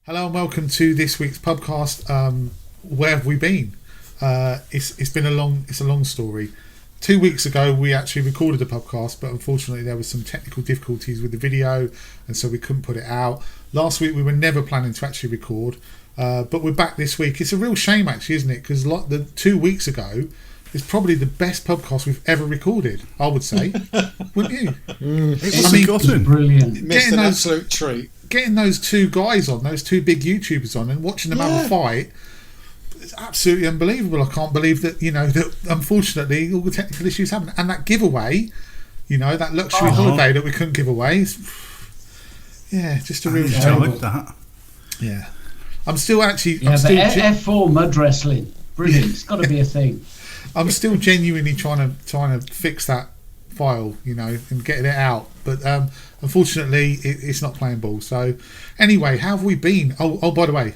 Hello and welcome to this week's Pubcast. Where have we been? It's been a long story. 2 weeks ago we actually recorded a Pubcast, but unfortunately there were some technical difficulties with the video, and so we couldn't put it out. Last week we were never planning to actually record, but we're back this week. It's a real shame actually, isn't it? Because like the 2 weeks ago, it's probably the best podcast we've ever recorded, I would say. Wouldn't you? It was brilliant. Missed an absolute treat. Getting those two guys on, those two big YouTubers on, and watching them have a fight, it's absolutely unbelievable. I can't believe that, that unfortunately all the technical issues happened. And that giveaway, that luxury holiday that we couldn't give away, just a real shame. That. Yeah. I'm still actually... Yeah, F4 mud wrestling. Brilliant. It's got to be a thing. I'm still genuinely trying to fix that file, and getting it out. But unfortunately, it's not playing ball. So anyway, how have we been? Oh, by the way,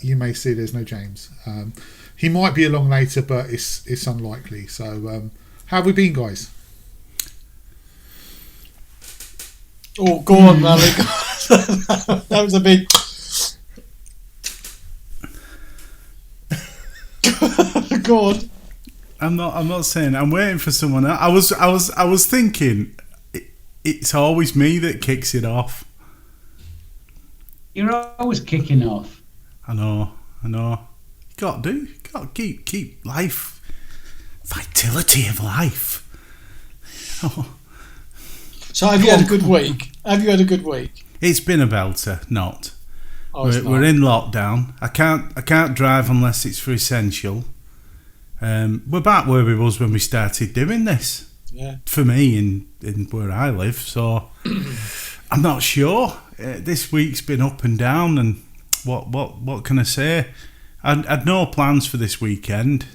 you may see there's no James. He might be along later, but it's unlikely. So how have we been, guys? Oh, go on, Malik. That was a big... Go on. I'm not saying. I'm waiting for someone else. I was thinking, it's always me that kicks it off. You're always kicking off. I know. You got to keep life, vitality of life. Oh. So have you had a good week? It's been a belter. Not. We're Not. in lockdown. I can't drive unless it's for essential. We're back where we was when we started doing this. Yeah. For me, in where I live, so I'm not sure. This week's been up and down, and what can I say? I had no plans for this weekend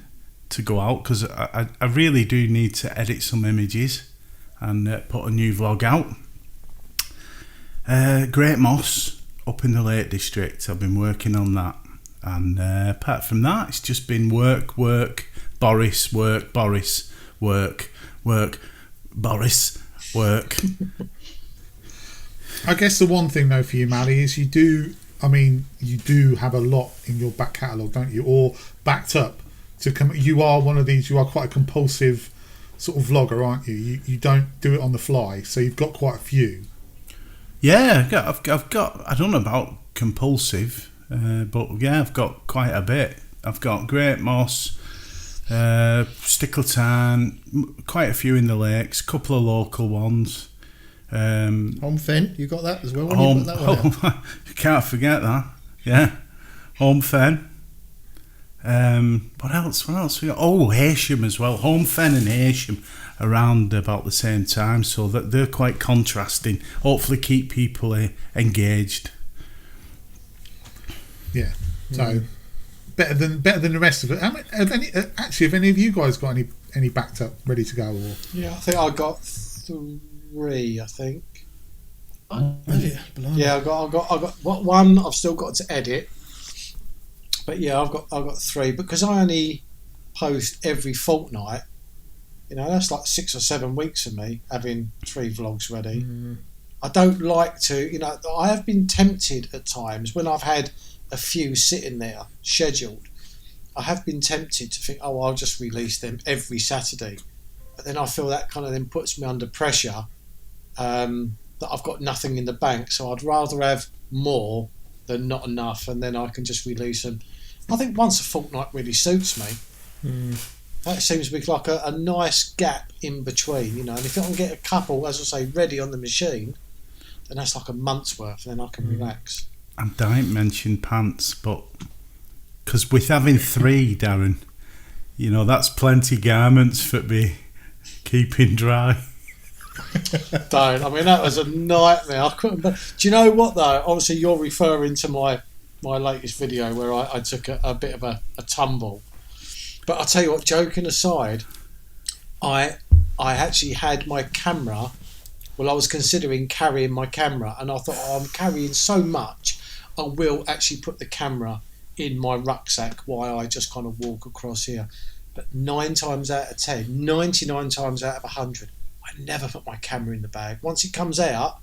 to go out because I really do need to edit some images and put a new vlog out. Great Moss up in the Lake District. I've been working on that, and apart from that, it's just been work, Boris, work, Boris, work, Boris, work. I guess the one thing though for you, Mally, is you do have a lot in your back catalogue, don't you? Or backed up to come. You are one of these. You are quite a compulsive sort of vlogger, aren't you? You don't do it on the fly, so you've got quite a few. Yeah, I've got. I don't know about compulsive, but yeah, I've got quite a bit. I've got Great Moss, Stickleton, quite a few in the lakes, couple of local ones. Home Fen, you got that as well? Home, you put that one out? Can't forget that. Yeah, Home Fen. What else? We got? Oh, Heysham as well. Home Fen and Heysham around about the same time, so that they're quite contrasting. Hopefully, keep people engaged. Yeah. So better than the rest of it. Have any of you guys got any backed up, ready to go? Or Yeah, I think I got 3. I think. Yeah, I got one. I've still got to edit, but yeah, I've got 3 because I only post every fortnight. That's like 6 or 7 weeks of me having 3 vlogs ready. I don't like to. I have been tempted at times when I've had a few sitting there scheduled. I have been tempted to think, I'll just release them every Saturday, but then I feel that kind of then puts me under pressure. That I've got nothing in the bank, so I'd rather have more than not enough, and then I can just release them. I think once a fortnight really suits me. That seems to be like a nice gap in between, and if I can get a couple, as I say, ready on the machine, then that's like a month's worth, and then I can relax. I don't mention pants, but because with having 3, Darren, that's plenty garments for me keeping dry. Don't. I mean, that was a nightmare. I couldn't. But do you know what though? Obviously, you're referring to my latest video where I took a bit of a tumble. But I tell you what, joking aside, I actually had my camera. Well, I was considering carrying my camera, and I thought, I'm carrying so much, I will actually put the camera in my rucksack while I just kind of walk across here. But 9 times out of 10, 99 times out of 100. I never put my camera in the bag. Once it comes out,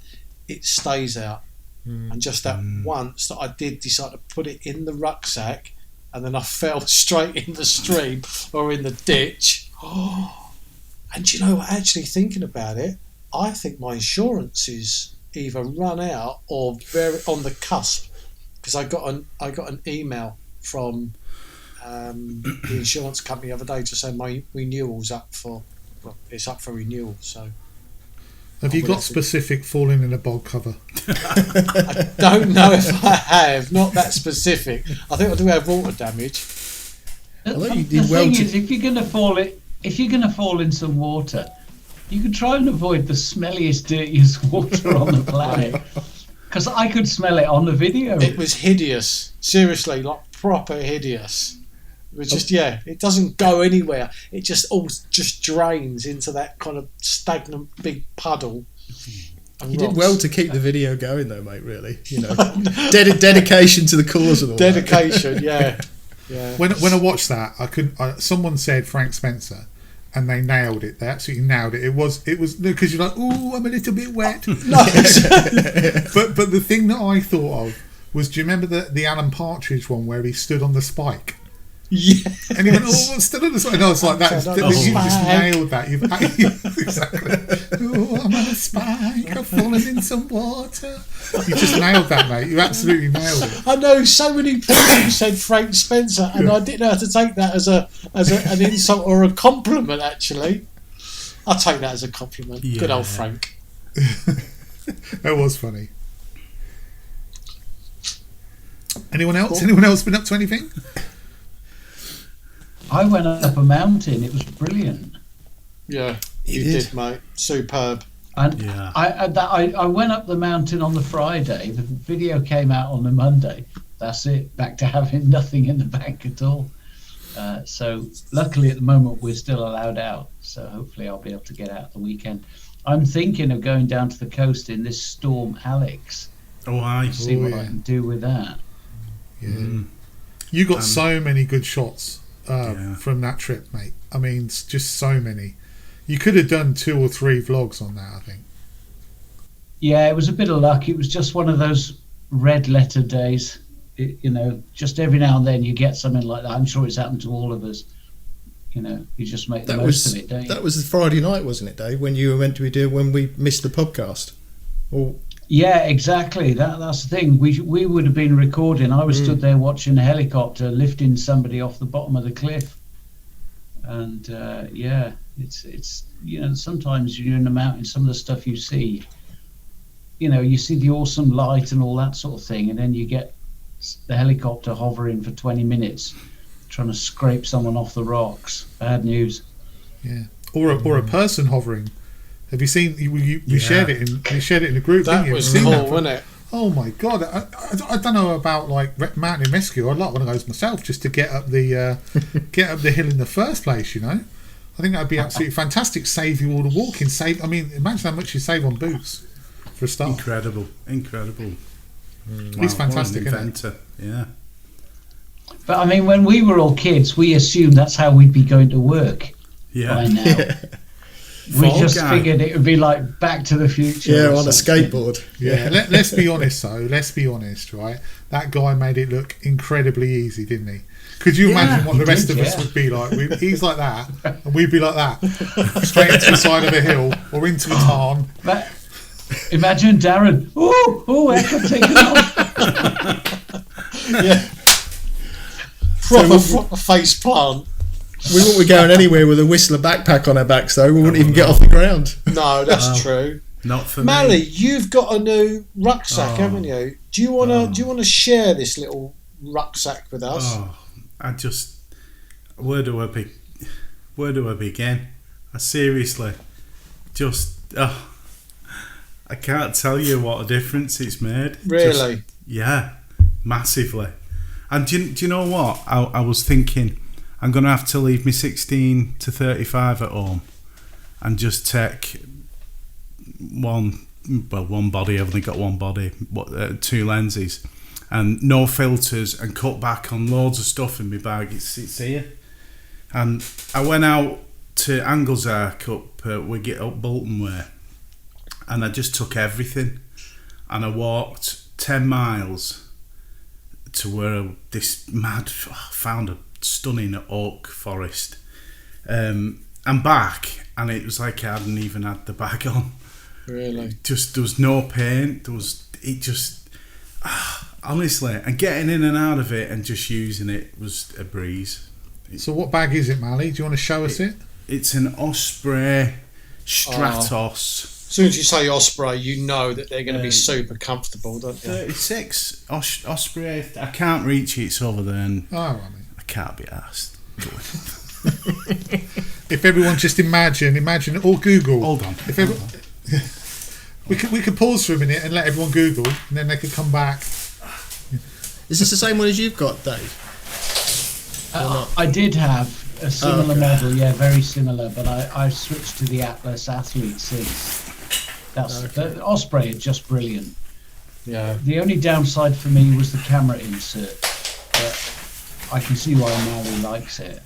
it stays out. And just that once that I did decide to put it in the rucksack, and then I fell straight in the stream or in the ditch. And you know what, actually thinking about it, I think my insurance is either run out or very on the cusp, because I got an email from the insurance company the other day to say my renewal's it's up for renewal. So have you got specific falling in a bog cover? I don't know if I have, not that specific. I think I do have water damage. The thing is, if you're going to fall in some water, you can try and avoid the smelliest, dirtiest water on the planet. Because I could smell it on the video. It was hideous. Seriously, like proper hideous. It was just, it doesn't go anywhere. It just all just drains into that kind of stagnant big puddle. You did well to keep the video going, though, mate. Really, dedication to the cause of the dedication. Yeah. When I watched that, someone said Frank Spencer, and they nailed it. They absolutely nailed it. It was because you're like, oh, I'm a little bit wet. No. but the thing that I thought of was, do you remember the Alan Partridge one where he stood on the spike? Yeah. And he went, oh, stood on the spike. And I was like, you just nailed that. Exactly. Oh, I'm on a spike. I've fallen in some water. You just nailed that, mate. You absolutely nailed it. I know so many people said Frank Spencer, and I didn't know how to take that as an insult or a compliment. Actually, I'll take that as a compliment. Yeah. Good old Frank. That was funny. Anyone else? Cool. Anyone else been up to anything? I went up a mountain. It was brilliant. Yeah, you did, mate. Superb. And I went up the mountain on the Friday. The video came out on the Monday. That's it. Back to having nothing in the bank at all. So luckily at the moment we're still allowed out. So hopefully I'll be able to get out the weekend. I'm thinking of going down to the coast in this storm Alex. See what I can do with that. Yeah. You got so many good shots from that trip, mate. I mean, just so many. You could have done 2 or 3 vlogs on that, I think. Yeah, it was a bit of luck. It was just one of those red letter days. Just every now and then you get something like that. I'm sure it's happened to all of us. You just make the most of it, don't you? That was the Friday night, wasn't it, Dave? When you were meant to be doing, when we missed the podcast. Yeah, exactly. That's the thing. We would have been recording. I was stood there watching a helicopter lifting somebody off the bottom of the cliff. And it's sometimes you're in the mountain, some of the stuff you see, you see the awesome light and all that sort of thing, and then you get the helicopter hovering for 20 minutes trying to scrape someone off the rocks. Bad news. Yeah. Or a person hovering. Have you seen? You shared it in the group. That didn't you? was cool, wasn't it? Oh my god! I don't know about like mountain rescue. I'd like one of those myself just to get up the hill in the first place. I think that'd be absolutely fantastic. Save you all the walking. Imagine how much you save on boots for a start. Incredible. He's fantastic, isn't he? Yeah. But I mean, when we were all kids, we assumed that's how we'd be going to work. Yeah. By now. We just figured it would be like Back to the Future. Yeah, on a skateboard. Yeah. Let's be honest, though. Let's be honest, right? That guy made it look incredibly easy, didn't he? Could you imagine what the rest of us would be like? He's like that, and we'd be like that, straight into the side of a hill or into the tarn. Imagine Darren. I could take it off. Yeah. Proper face plant. We wouldn't be going anywhere with a Whistler backpack on our backs, though. We wouldn't even get off the ground. No, that's true. Not for Mally, me. you've got a new rucksack, haven't you? Do you want to share this little rucksack with us? Where do I begin? I seriously I can't tell you what a difference it's made. Really? Massively. And do you know what? I was thinking, I'm going to have to leave me 16 to 35 at home and just take one body. I've only got one body, 2 lenses, and no filters, and cut back on loads of stuff in my bag. It's here. And I went out to Anglesark up Wicket up Bolton Way, and I just took everything, and I walked 10 miles to where this found a stunning oak forest, and back, and it was like I hadn't even had the bag on. Really? There was no paint. Honestly, and getting in and out of it and just using it was a breeze. So what bag is it, Mally? Do you want to show us it? It's an Osprey Stratos. As soon as you say Osprey, you know that they're going to be super comfortable, don't you? 36 Osprey. I can't reach it. It's over there, and I can't be asked. If everyone just imagine, or Google. Hold on. We could pause for a minute and let everyone Google, and then they could come back. Is this the same one as you've got, Dave? I did have a similar model, very similar, but I switched to the Atlas Athlete 6. The Osprey is just brilliant. Yeah. The only downside for me was the camera insert, but I can see why Mary likes it.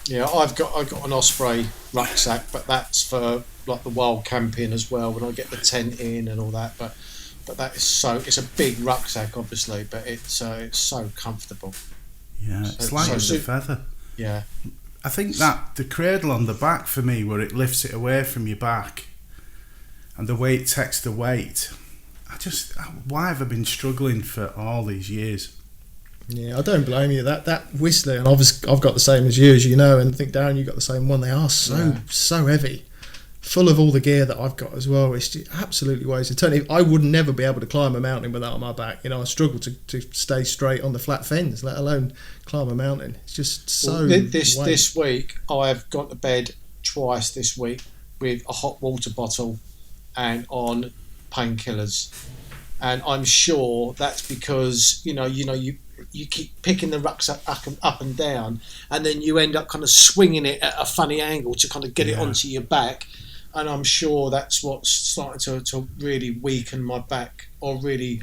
Yeah, I've got an Osprey rucksack, but that's for like the wild camping as well, when I get the tent in and all that. But that is it's a big rucksack, obviously, but it's so comfortable. Yeah, it's light as a feather. Yeah. I think that the cradle on the back for me, where it lifts it away from your back, and the way it takes the weight, why have I been struggling for all these years? Yeah, I don't blame you. That Whistler, and I've got the same as you, and I think Darren, you got the same one. They are so heavy, full of all the gear that I've got as well. It's just absolutely ways to turn. I would never be able to climb a mountain with that on my back. I struggle to stay straight on the flat fens, let alone climb a mountain. It's just so. This week, I've gone to bed twice this week with a hot water bottle and on painkillers, and I'm sure that's because you keep picking the rucksack up and down, and then you end up kind of swinging it at a funny angle to kind of get it onto your back, and I'm sure that's what's starting to really weaken my back, or really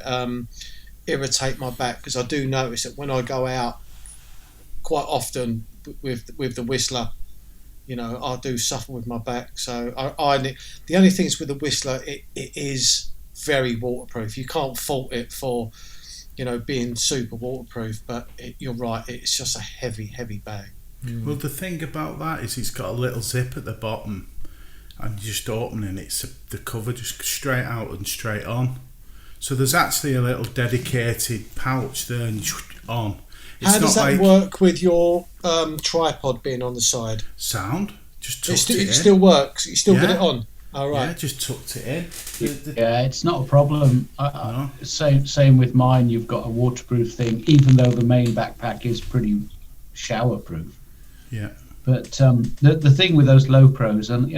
irritate my back, because I do notice that when I go out quite often with the Whistler, I do suffer with my back. So the only thing is with the Whistler, it is very waterproof. You can't fault it for being super waterproof, but you're right, it's just a heavy bag. Well, the thing about that is it's got a little zip at the bottom, and just opening the cover just straight out and straight on. So there's actually a little dedicated pouch there and on. How does that work with your tripod being on the side? Sound. Just tucked it in. It still works. You still get it on. All right. Yeah, just tucked it in. Yeah, it's not a problem. Same with mine. You've got a waterproof thing, even though the main backpack is pretty showerproof. Yeah. But the thing with those low pros, and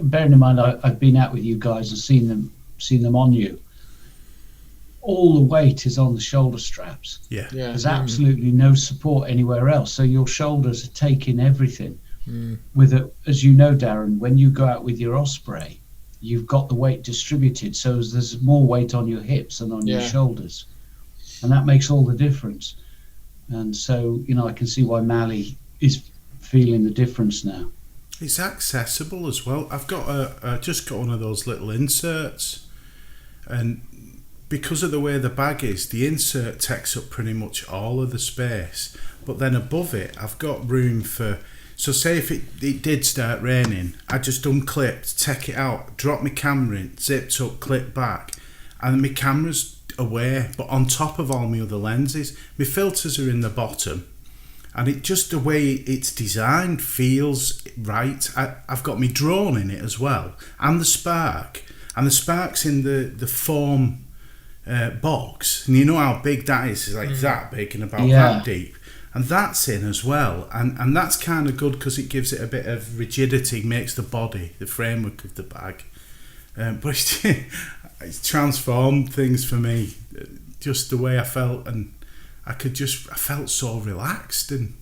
bearing in mind I've been out with you guys and seen them on you. All the weight is on the shoulder straps. Yeah. There's absolutely no support anywhere else, so your shoulders are taking everything. With it, as you know, Darren, when you go out with your Osprey, you've got the weight distributed, so there's more weight on your hips and on your shoulders, and that makes all the difference. And so, I can see why Mally is feeling the difference now. It's accessible as well. I've got just got one of those little inserts, and because of the way the bag is, the insert takes up pretty much all of the space, but then above it I've got room for, so say if it did start raining, I just unclipped, take it out, drop my camera in, zipped up, clip back, and my camera's away, but on top of all my other lenses. My filters are in the bottom, and it just, the way it's designed feels right. I've got my drone in it as well, and the spark's in the foam box, and you know how big that is. It's like that big and about that deep, and that's in as well, and that's kind of good because it gives it a bit of rigidity, makes the framework of the bag, but it's transformed things for me, just the way I felt, and I felt so relaxed, and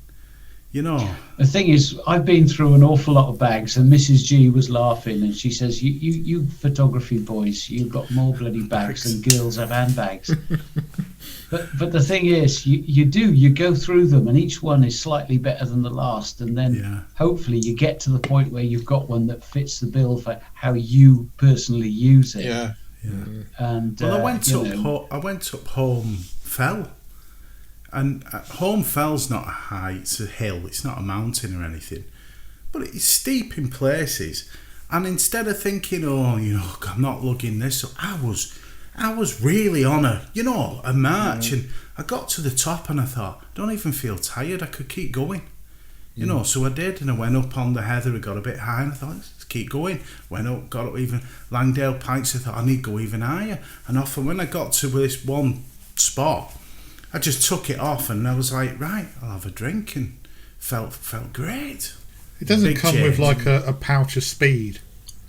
the thing is, I've been through an awful lot of bags, and Mrs. G was laughing, and she says, you photography boys, you've got more bloody bags than girls have handbags. but the thing is, you go through them, and each one is slightly better than the last, and then hopefully you get to the point where you've got one that fits the bill for how you personally use it. And Well, I went up Home Fell, and Home Fell's not a high; it's a hill. It's not a mountain or anything, but it's steep in places. And instead of thinking, I'm not lugging this, I was really on a march, and I got to the top, and I thought, I don't even feel tired. I could keep going, So I did, and I went up on the heather. It got a bit high, and I thought, let's keep going. Went up, got up even Langdale Pikes. I thought I need to go even higher, and off. And when I got to this one spot, I just took it off, and I was like, right, I'll have a drink, and felt great. It doesn't come with like a pouch of speed,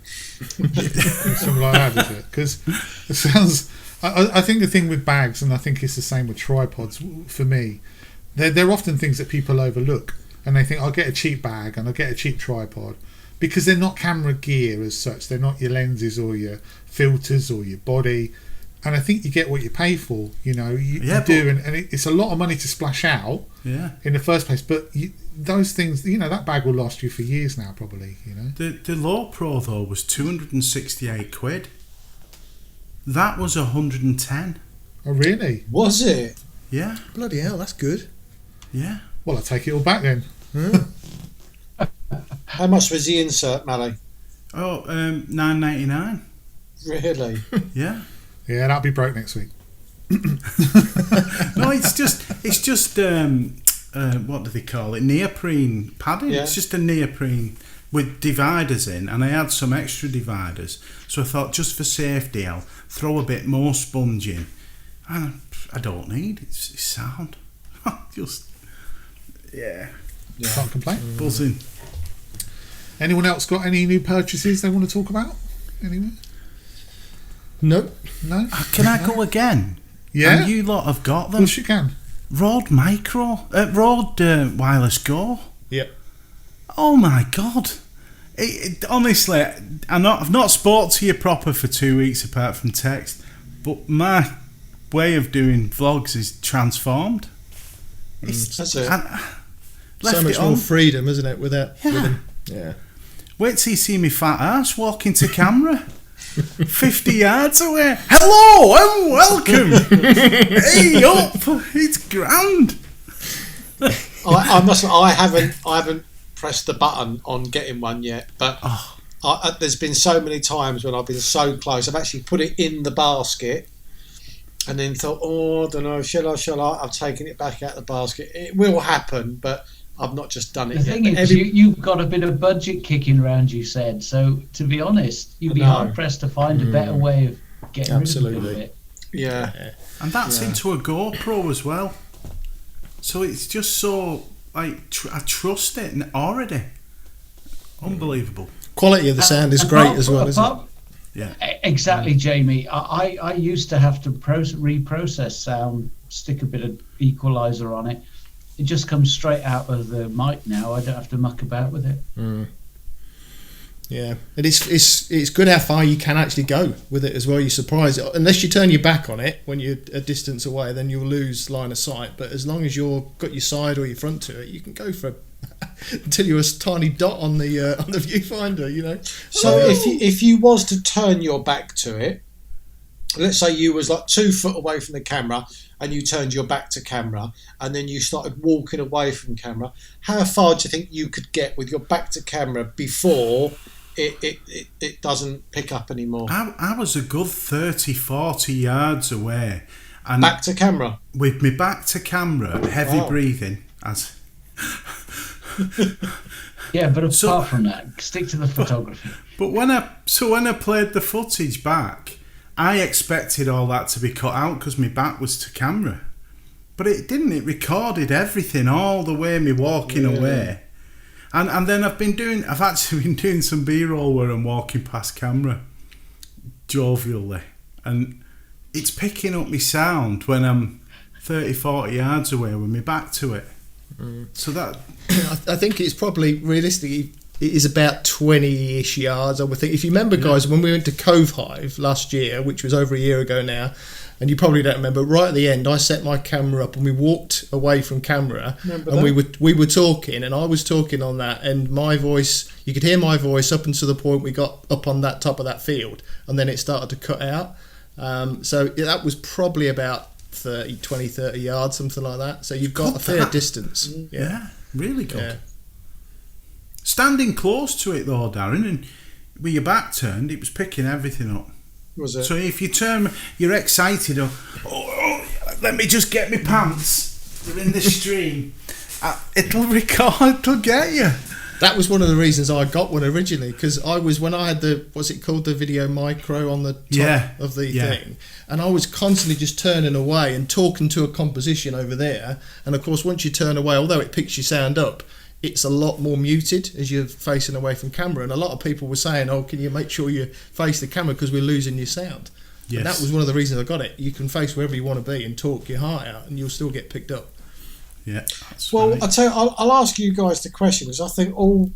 something like that, does it? Because it sounds. I think the thing with bags, and I think it's the same with tripods. For me, they're often things that people overlook, and they think I'll get a cheap bag and I'll get a cheap tripod, because they're not camera gear as such. They're not your lenses or your filters or your body. And I think you get what you pay for, you do, and it's a lot of money to splash out in the first place. But those things, that bag will last you for years now, probably, The Low Pro, though, was £268. That was 110. Oh, really? Was it? Yeah. Bloody hell, that's good. Yeah. Well, I'll take it all back then. How much was the insert, Mally? Oh, $9.99. Really? Yeah. Yeah, that'll be broke next week. No, it's just what do they call it? Neoprene padding. Yeah. It's just a neoprene with dividers in, and I had some extra dividers. So I thought, just for safety, I'll throw a bit more sponge in. And I don't need it's sound. Can't complain. Buzzing. Anyone else got any new purchases they want to talk about? Anyone? Nope. No? Can I go again? Yeah. And you lot have got Of them. course you can. Rode Wireless Go. Yep. Oh my God. Honestly, I've not spoke to you proper for 2 weeks apart from text, but my way of doing vlogs is transformed. That's it. So much more freedom, isn't it? With him. Yeah. Wait till you see me fat ass walking to camera. 50 yards away. Hello and welcome. Hey up, it's grand. I haven't pressed the button on getting one yet, but there's been so many times when I've been so close. I've actually put it in the basket and then thought, I don't know, shall I? I've taken it back out of the basket. It will happen, but I've not just done it yet. The thing is, you've got a bit of budget kicking around, you said. So, to be honest, you'd be hard-pressed to find a better way of getting rid of it. Yeah. And that's into a GoPro as well. So it's just so, I trust it already. Unbelievable. Quality of the sound is great as well, isn't it? Yeah. Exactly, Jamie. I used to have to reprocess sound, stick a bit of equalizer on it. It just comes straight out of the mic now. I don't have to muck about with it. Yeah, it's good how far you can actually go with it as well. You're surprised, unless you turn your back on it when you're a distance away, then you'll lose line of sight. But as long as you've got your side or your front to it, you can go for until you're a tiny dot on the viewfinder. So if you was to turn your back to it, let's say you was like 2 foot away from the camera and you turned your back to camera and then you started walking away from camera, how far do you think you could get with your back to camera before it doesn't pick up anymore? I was a good 30, 40 yards away. And back to camera? With me back to camera, heavy breathing. Yeah, but apart from that, stick to the photography. But when I played the footage back, I expected all that to be cut out because my back was to camera. But it didn't. It recorded everything all the way me walking away. And then I've actually been doing some B-roll where I'm walking past camera jovially. And it's picking up my sound when I'm 30, 40 yards away with my back to it. So that... I think it's probably realistically it is about 20-ish yards, I would think. If you remember, guys, when we went to Cove Hive last year, which was over a year ago now, and you probably don't remember, right at the end, I set my camera up and we walked away from camera. Remember and that? we were talking, and I was talking on that, and my voice, you could hear my voice up until the point we got up on that top of that field, and then it started to cut out. So that was probably about 30 yards, something like that. So you've got a fair distance. Yeah, really good. Yeah. Standing close to it though, Darren, and with your back turned, it was picking everything up. Was it? So if you turn, you're excited. Let me just get my pants. They're in the stream. It'll record. It'll get you. That was one of the reasons I got one originally, because when I had what's it called, the video micro on the top of the thing, and I was constantly just turning away and talking to a composition over there, and of course once you turn away, although it picks your sound up, it's a lot more muted as you're facing away from camera, and a lot of people were saying, can you make sure you face the camera because we're losing your sound. Yes. And that was one of the reasons I got it. You can face wherever you want to be and talk your heart out, and you'll still get picked up. Yeah. Well, right. I'll tell you, I'll ask you guys the question, because I think all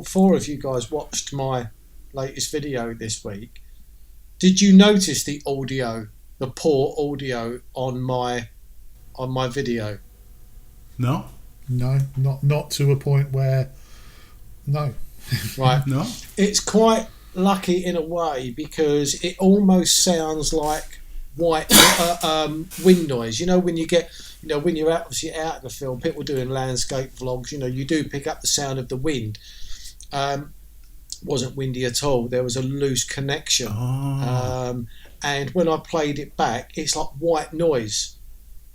four of you guys watched my latest video this week. Did you notice the poor audio on my video? No. No, not to a point where. No. Right. No. It's quite lucky in a way, because it almost sounds like white wind noise. You know, when you get, when you're obviously out in the field, people doing landscape vlogs, you do pick up the sound of the wind. Wasn't windy at all. There was a loose connection. And when I played it back, it's like white noise.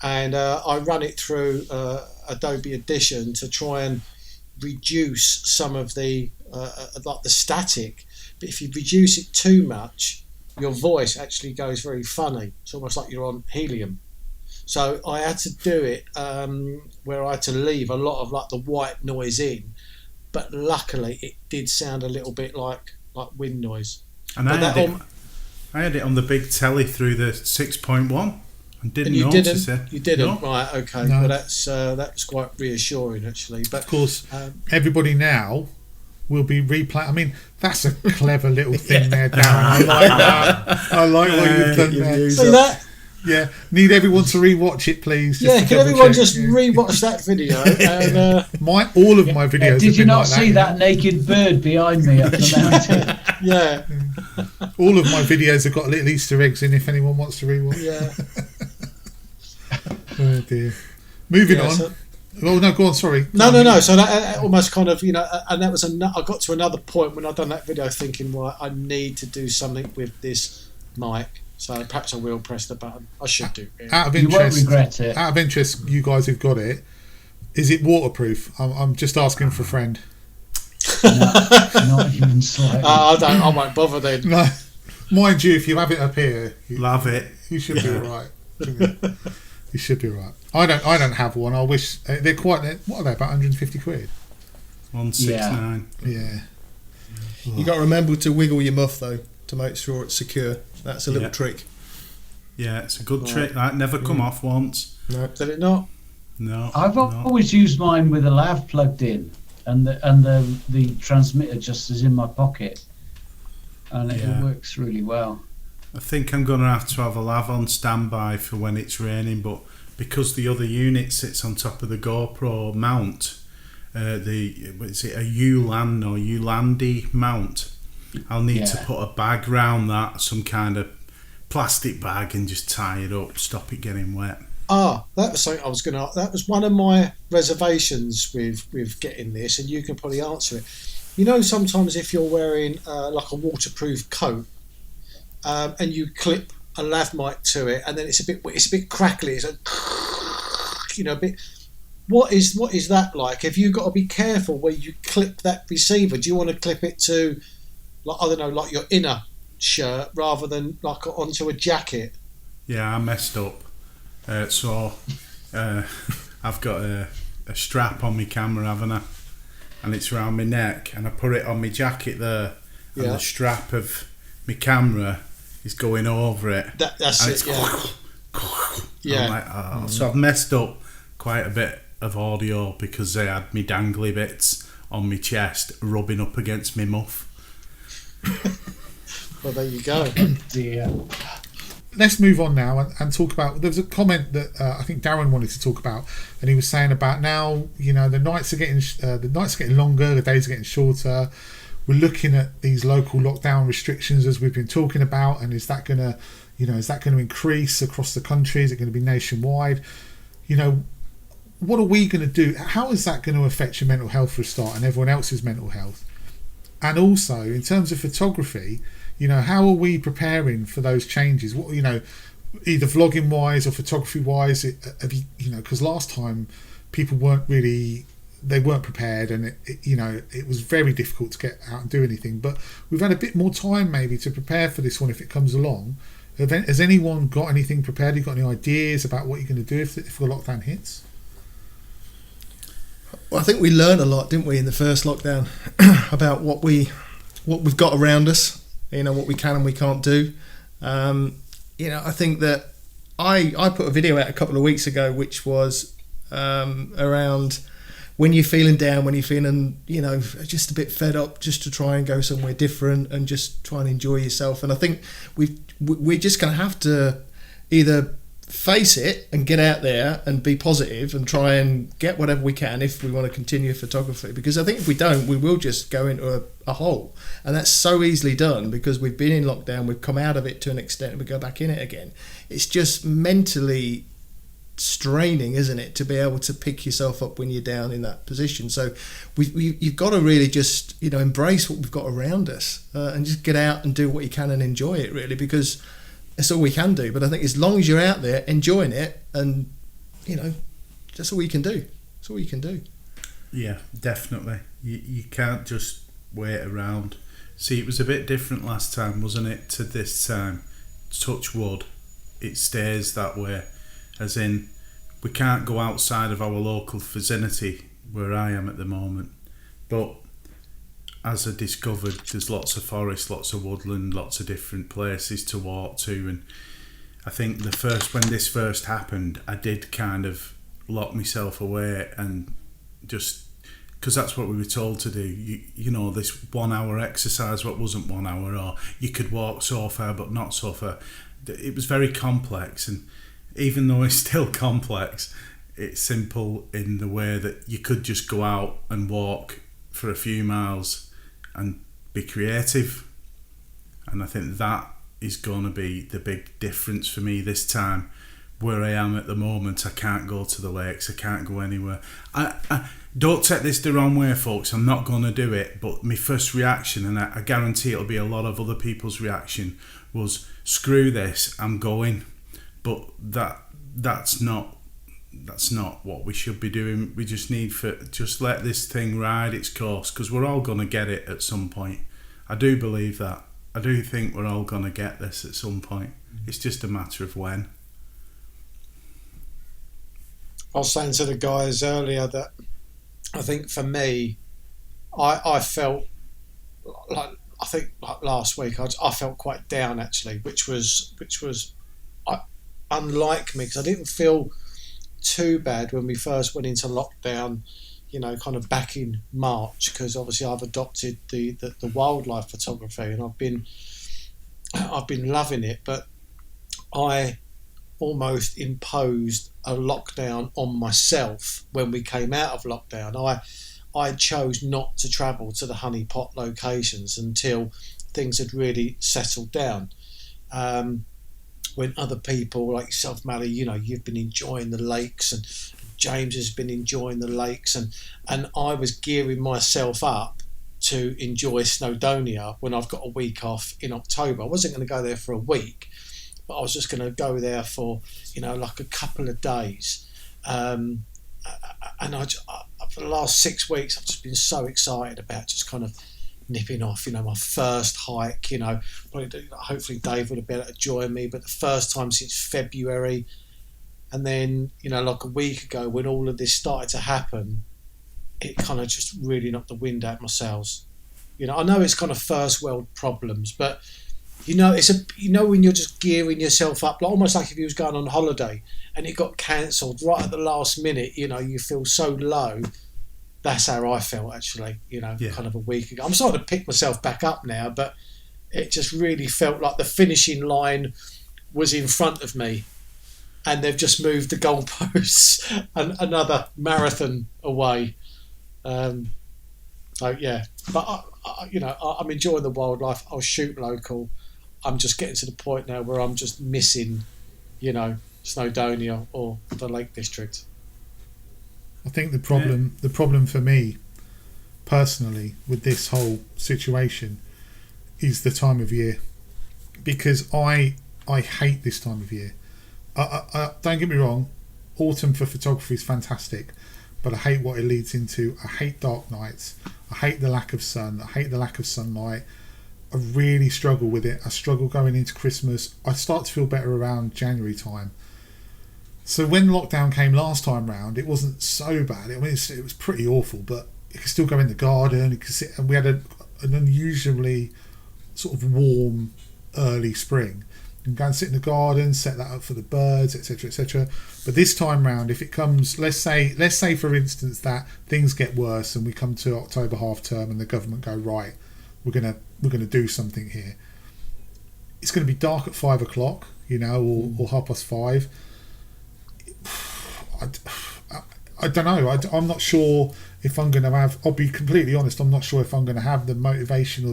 And I run it through Adobe Audition to try and reduce some of the like the static. But if you reduce it too much, your voice actually goes very funny. It's almost like you're on helium. So I had to do it where I had to leave a lot of like the white noise in, but luckily it did sound a little bit like wind noise. And I had it on the big telly through the 6.1 and didn't notice it. You didn't, no. Right? Okay, no. Well that's quite reassuring actually. But of course, everybody now will be replaying. I mean, that's a clever little thing there, Darren. I like that. I like what you've done there. See that? Yeah, need everyone to rewatch it, please. Yeah, can everyone just rewatch that video? And all of my videos. Did you not like see that naked bird behind me up the mountain? Yeah. All of my videos have got little Easter eggs in. If anyone wants to rewatch. Yeah. Oh dear. Moving on. So, oh no, go on. Sorry. No. So that almost kind of, and that was I got to another point when I'd done that video, thinking, well, I need to do something with this mic. So perhaps I will press the button. I should do it. Out of You won't interest, regret it. Out of interest, you guys who've got it, is it waterproof? I'm just asking for a friend. No, not even slightly. I won't bother then. No, mind you, if you have it up here, Love it. you should be all right. You should be all right. I don't have one. I wish they're quite. What are they? About 150 quid. 169. Yeah. You got to remember to wiggle your muff though to make sure it's secure. That's a little trick. Yeah, it's a good trick. That never come off once. No. Did it not? No. I've always used mine with a lav plugged in, and the transmitter just is in my pocket, and it works really well. I think I'm going to have a lav on standby for when it's raining, but because the other unit sits on top of the GoPro mount, a ULAN or ULANDI mount, I'll need to put a bag round that, some kind of plastic bag, and just tie it up, stop it getting wet. That was something I was going to. That was one of my reservations with getting this, and you can probably answer it. Sometimes if you're wearing like a waterproof coat, and you clip a lav mic to it, and then it's a bit crackly. It's a bit. What is that like? Have you got to be careful where you clip that receiver? Do you want to clip it to, like your inner shirt rather than like onto a jacket? Yeah, I messed up. So I've got a strap on my camera, haven't I? And it's around my neck, and I put it on my jacket there, and the strap of my camera is going over it. That's and it. I'm like, so I've messed up quite a bit of audio because they had me dangly bits on my chest, rubbing up against my muff. Well, there you go. Dear. Let's move on now and talk about. There was a comment that I think Darren wanted to talk about, and he was saying about now, the nights are getting longer, the days are getting shorter. We're looking at these local lockdown restrictions as we've been talking about, and is that going to increase across the country? Is it going to be nationwide? What are we going to do? How is that going to affect your mental health for a start, and everyone else's mental health? And also, in terms of photography, how are we preparing for those changes? What, either vlogging wise or photography wise, because last time people weren't prepared, and it was very difficult to get out and do anything. But we've had a bit more time maybe to prepare for this one if it comes along. Has anyone got anything prepared? Have you got any ideas about what you're going to do if the lockdown hits? Well, I think we learned a lot, didn't we, in the first lockdown about what we've got around us, what we can and we can't do. I think that I put a video out a couple of weeks ago which was around when you're feeling down, when you're feeling, just a bit fed up, just to try and go somewhere different and just try and enjoy yourself. And I think we're just going to have to either face it and get out there and be positive and try and get whatever we can if we want to continue photography, because I think if we don't, we will just go into a hole, and that's so easily done because we've been in lockdown, we've come out of it to an extent, and we go back in it again. It's just mentally straining, isn't it, to be able to pick yourself up when you're down in that position. So you've got to really just embrace what we've got around us and just get out and do what you can and enjoy it, really, because that's all we can do. But I think as long as you're out there enjoying it, and that's all you can do. That's all you can do. Yeah, definitely. You can't just wait around. See, it was a bit different last time, wasn't it, to this time? Touch wood, it stays that way. As in, we can't go outside of our local vicinity where I am at the moment. But as I discovered, there's lots of forest, lots of woodland, lots of different places to walk to. And I think when this first happened, I did kind of lock myself away, and just because that's what we were told to do. This 1 hour exercise, what wasn't 1 hour, or you could walk so far but not so far. It was very complex, and even though it's still complex, it's simple in the way that you could just go out and walk for a few miles and be creative. And I think that is going to be the big difference for me this time. Where I am at the moment, I can't go to the lakes, I can't go anywhere. I don't take this the wrong way, folks, I'm not going to do it, but my first reaction, and I guarantee it'll be a lot of other people's reaction, was screw this, I'm going. But that's not what we should be doing. We just need just let this thing ride its course, because we're all going to get it at some point. I do believe that. I do think we're all going to get this at some point. It's just a matter of when. I was saying to the guys earlier that I think for me, I felt like, I think like last week I felt quite down actually, which was unlike me, because I didn't feel too bad when we first went into lockdown, kind of back in March, because obviously I've adopted the wildlife photography, and I've been loving it, but I almost imposed a lockdown on myself when we came out of lockdown. I chose not to travel to the honeypot locations until things had really settled down. When other people like yourself, Mally, you've been enjoying the lakes, and James has been enjoying the lakes, and I was gearing myself up to enjoy Snowdonia when I've got a week off in October. I wasn't going to go there for a week, but I was just going to go there for, like a couple of days. And for the last 6 weeks, I've just been so excited about just kind of nipping off, my first hike, hopefully Dave would have been able to join me, but the first time since February. And then, like a week ago, when all of this started to happen, it kind of just really knocked the wind out of my sails. I know it's kind of first world problems, but it's when you're just gearing yourself up, almost like if you was going on holiday and it got cancelled right at the last minute, you feel so low. that's how I felt actually. Yeah. Kind of a week ago. I'm starting to pick myself back up now, but it just really felt like the finishing line was in front of me, and they've just moved the goalposts and another marathon away. So yeah, but I'm enjoying the wildlife. I'll shoot local. I'm just getting to the point now where I'm just missing, Snowdonia or the Lake District. I think the problem for me personally with this whole situation is the time of year, because I hate this time of year. I don't get me wrong, autumn for photography is fantastic, but I hate what it leads into. I hate dark nights. I hate the lack of sun. I hate the lack of sunlight. I really struggle with it. I struggle going into Christmas. I start to feel better around January time. So when lockdown came last time round, it wasn't so bad. I mean, it was pretty awful, but you could still go in the garden. You could sit, and we had an unusually sort of warm early spring. You can go and sit in the garden, set that up for the birds, etc., etc. But this time round, if it comes, let's say for instance that things get worse and we come to October half term and the government go, right, we're gonna do something here. It's going to be dark at 5 o'clock, or 5:30. I don't know. I'm not sure if I'm going to have. I'll be completely honest. I'm not sure if I'm going to have the motivation or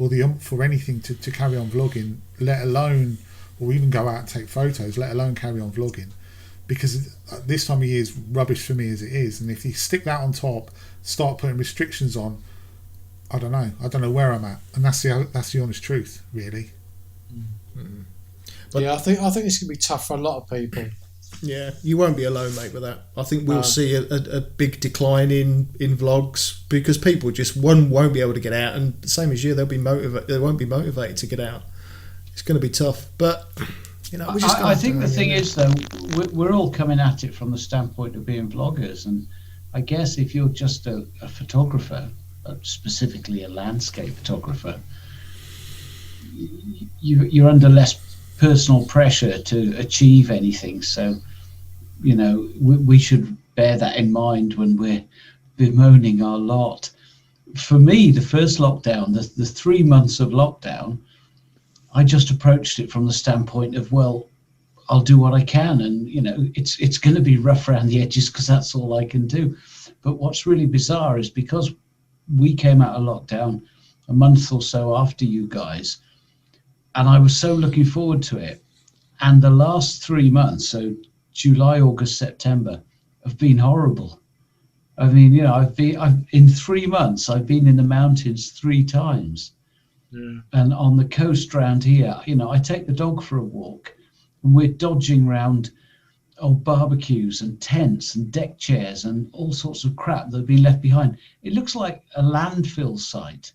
the oomph for anything to carry on vlogging, let alone, or even go out and take photos, let alone carry on vlogging, because this time of year is rubbish for me as it is. And if you stick that on top, start putting restrictions on, I don't know where I'm at, and that's the honest truth, really. Mm-hmm. But yeah, I think it's going to be tough for a lot of people. Yeah, you won't be alone, mate, with that. I think we'll see a big decline in vlogs, because people just won't be able to get out, and the same as you, they won't be motivated to get out. It's going to be tough, but we're just. I think the thing is, though, we're all coming at it from the standpoint of being vloggers, and I guess if you're just a photographer, specifically a landscape photographer, you're under less personal pressure to achieve anything. So, we should bear that in mind when we're bemoaning our lot. For me, the first lockdown, the 3 months of lockdown, I just approached it from the standpoint of, well, I'll do what I can, and it's going to be rough around the edges because that's all I can do. But what's really bizarre is, because we came out of lockdown a month or so after you guys, and I was so looking forward to it. And the last 3 months, so July, August, September, have been horrible. I mean, I've in 3 months, I've been in the mountains 3 times. Yeah. And on the coast around here, I take the dog for a walk, and we're dodging around old barbecues and tents and deck chairs and all sorts of crap that have been left behind. It looks like a landfill site.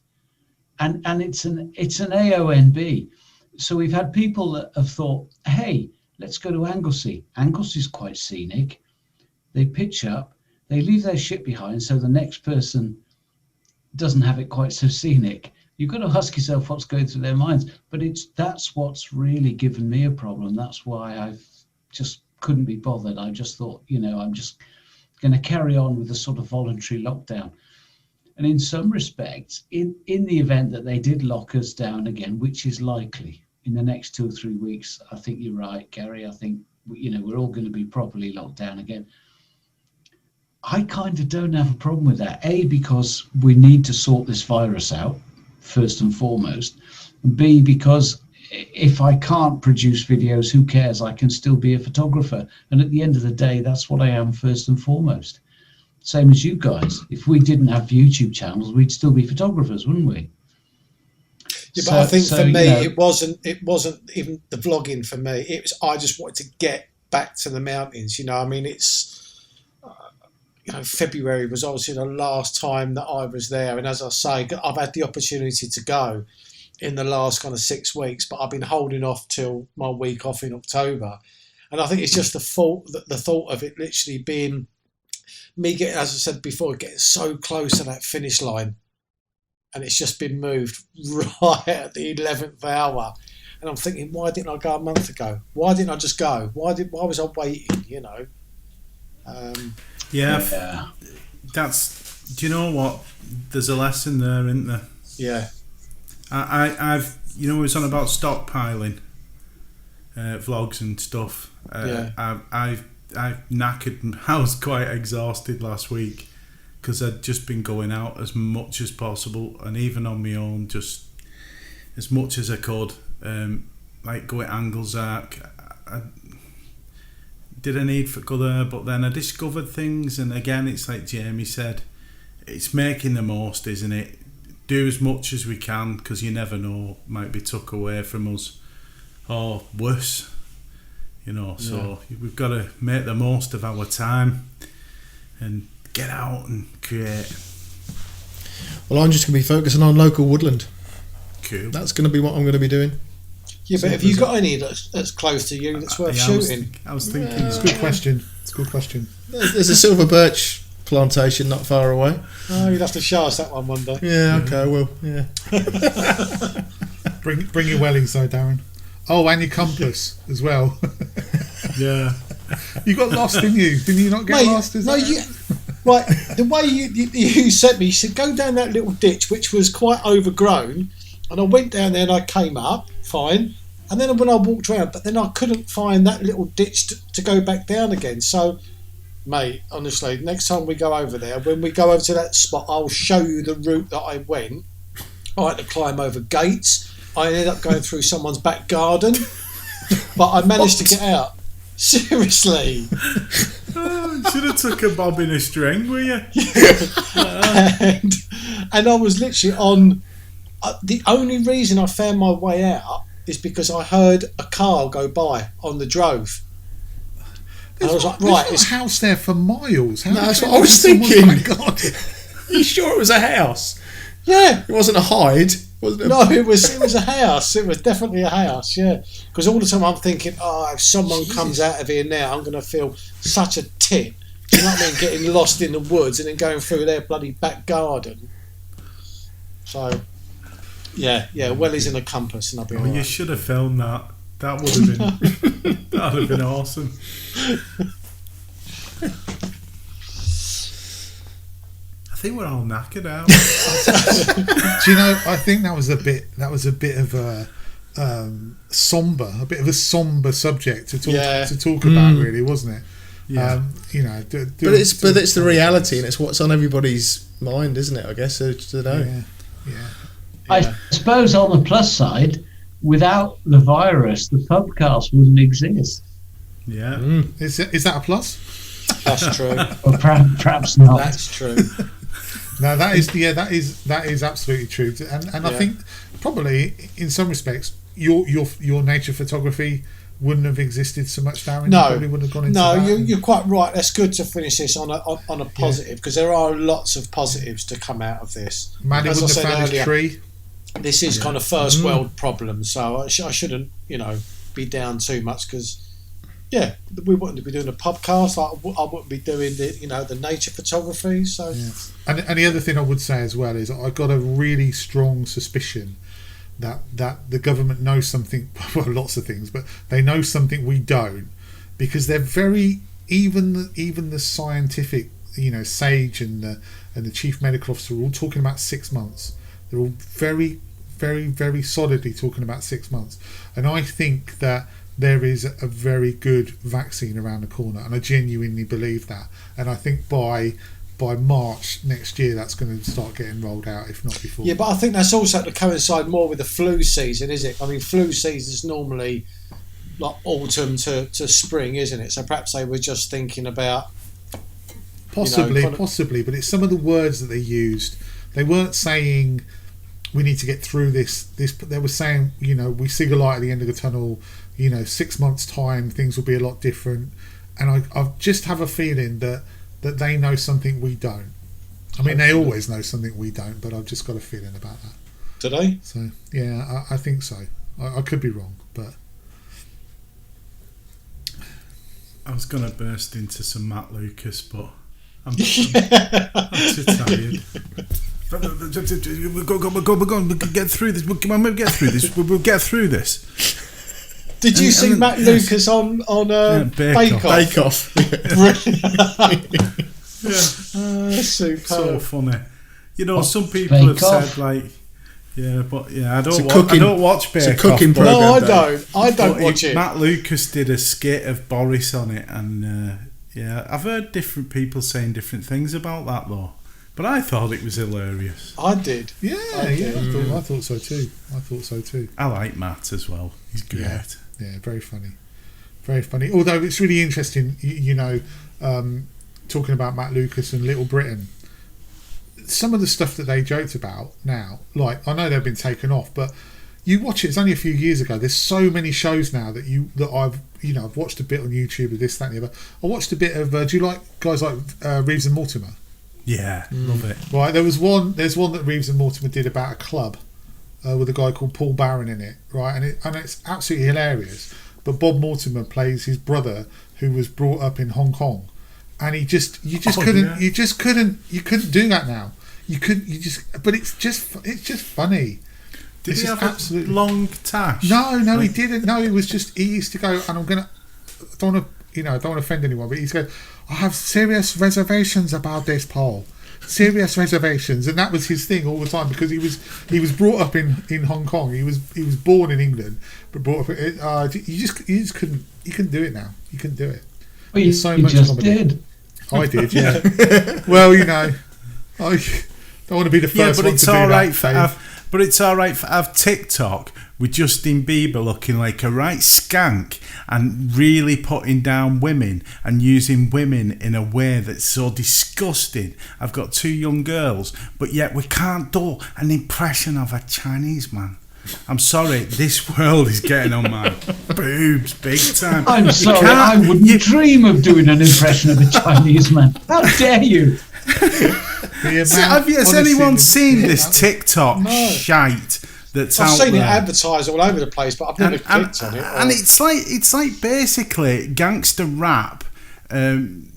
And it's an AONB. So we've had people that have thought, hey, let's go to Anglesey. Anglesy's quite scenic. They pitch up, they leave their shit behind so the next person doesn't have it quite so scenic. You've got to ask yourself what's going through their minds. But that's what's really given me a problem. That's why I just couldn't be bothered. I just thought, I'm just going to carry on with the sort of voluntary lockdown. And in some respects, in the event that they did lock us down again, which is likely in the next 2 or 3 weeks, I think you're right, Gary. I think, we're all going to be properly locked down again. I kind of don't have a problem with that. A, because we need to sort this virus out, first and foremost. And B, because if I can't produce videos, who cares? I can still be a photographer. And at the end of the day, that's what I am first and foremost. Same as you guys. If we didn't have YouTube channels, we'd still be photographers, wouldn't we? Yeah, but I think for me, it wasn't even the vlogging for me. It was, I just wanted to get back to the mountains. I mean, it's February was obviously the last time that I was there, and as I say, I've had the opportunity to go in the last kind of 6 weeks, but I've been holding off till my week off in October, and I think it's just the thought of it literally being me getting, as I said before, getting so close to that finish line, and it's just been moved right at the 11th hour. And I'm thinking, why didn't I go a month ago? Why didn't I just go? Why was I waiting? Yeah, that's Do you know what? There's a lesson there, isn't there? Yeah. I've we was on about stockpiling vlogs and stuff. I've knackered. I was quite exhausted last week because I'd just been going out as much as possible, and even on my own, just as much as I could. Like go at Anglesark. I did a need for go there, but then I discovered things, and again, it's like Jamie said, it's making the most, isn't it? Do as much as we can, because you never know, might be took away from us, or worse, so we've got to make the most of our time and get out and create. Well, I'm just going to be focusing on local woodland. Cool. That's going to be what I'm going to be doing. Yeah, but have you got any that's close to you that's worth shooting? I was thinking. It's a good question. There's a silver birch plantation not far away. Oh, you'll have to show us that one day. Yeah, okay, I will. Yeah. Bring your wellies though, Darren. Oh, and your compass as well. Yeah. You got lost, didn't you? Didn't you not get lost? Right, the way you sent me, you said go down that little ditch, which was quite overgrown, and I went down there and I came up, fine, and then when I walked around, but then I couldn't find that little ditch to go back down again. So, mate, honestly, next time we go over there, when we go over to that spot, I'll show you the route that I went. I had to climb over gates. I ended up going through someone's back garden, but I managed to get out. Seriously. Should have took a bob in a string, were you? and I was literally on. The only reason I found my way out is because I heard a car go by on the drove. And I was like, right, there's a house there for miles. No, that's what I was thinking. You sure it was a house? Yeah, it wasn't a hide. Wasn't it? No, it was a house. It was definitely a house. Yeah, because all the time I'm thinking, if someone comes out of here now, I'm going to feel such a tit. Do you know what I mean? Getting lost in the woods and then going through their bloody back garden. So, yeah. Wellies in a compass, and I'll be all right. You should have filmed that. That would have been that would have been awesome. I think we're all knackered out. Do you know? I think that was a bit of a somber subject to talk about, really, wasn't it? Yeah. But it's the reality, and it's what's on everybody's mind, isn't it? I guess to know. Yeah. I suppose on the plus side, without the virus, the Pubcast wouldn't exist. Yeah. Is that a plus? That's true. Or perhaps not. That's true. No, that is absolutely true, and I think probably in some respects your nature photography wouldn't have existed so much, Darren. No, you probably wouldn't have gone into that. You're quite right. That's good to finish this on a positive, because there are lots of positives to come out of this. Manny As I wouldn't have said found earlier, his tree. This is kind of first world problem, so I shouldn't be down too much, because we wouldn't be doing a podcast. I wouldn't be doing the nature photography. So and the other thing I would say as well is I got a really strong suspicion that the government knows something, well, lots of things, but they know something we don't, because they're very even the scientific SAGE and the chief medical officer are all talking about 6 months. They're all very, very, very solidly talking about 6 months, and I think that there is a very good vaccine around the corner, and I genuinely believe that, and I think by March next year that's going to start getting rolled out, if not before. Yeah, but I think that's also to coincide more with the flu season, is it? I mean, flu season is normally like autumn to spring, isn't it? So perhaps they were just thinking about possibly, but it's some of the words that they used. They weren't saying we need to get through this. They were saying, we see the light at the end of the tunnel. 6 months' time, things will be a lot different. And I just have a feeling that they know something we don't. I mean, they always know something we don't, but I've just got a feeling about that. Do they? So, yeah, I think so. I could be wrong, but... I was going to burst into some Matt Lucas, but I'm too tired. We're going to get through this. We'll get through this. We'll get through this. Did you see Matt Lucas on Bake Off? Bake Off. Superb. So funny. You know, some Bake people have Off. said like, yeah, but yeah, I It's a don't. cooking- I don't watch Bake it's a Off, cooking but- program. No, I Dave. don't. I don't but watch it. Matt Lucas did a skit of Boris on it, and yeah, I've heard different people saying different things about that though. But I thought it was hilarious. I did. Yeah, I yeah. did. I thought so too. I like Matt as well. He's great. Yeah, very funny. Very funny. Although it's really interesting, talking about Matt Lucas and Little Britain, some of the stuff that they joked about now, like, I know they've been taken off, but you watch it, it's only a few years ago. There's so many shows now that I've watched a bit on YouTube of this, that and the other. I watched a bit of, do you like guys like Reeves and Mortimer? Yeah, love it. Right, there's one that Reeves and Mortimer did about a club with a guy called Paul Barron in it, right? And it's absolutely hilarious. But Bob Mortimer plays his brother who was brought up in Hong Kong, and you couldn't do that now. But it's just funny. Did It's he just have a long tash? No, he didn't. No, he used to go, and I don't want to offend anyone, but he's going, I have serious reservations about this, Paul. Serious reservations, and that was his thing all the time, because he was brought up in Hong Kong. He was born in England, but brought up. You couldn't do it now. You couldn't do it. Well, There's so you much just comedy. did. I did, yeah. Well, I don't want to be the first but one it's to do all right that. for Dave. but it's all right for have TikTok with Justin Bieber looking like a right skank and really putting down women and using women in a way that's so disgusting. I've got 2 young girls, but yet we can't do an impression of a Chinese man. I'm sorry, this world is getting on my boobs big time. I'm You sorry, can't- I wouldn't you- dream of doing an impression of a Chinese man. How dare you? Has anyone seen this TikTok No. shite that's I've out seen it there? advertised all over the place, but I've never clicked on it. And it's like basically gangster rap,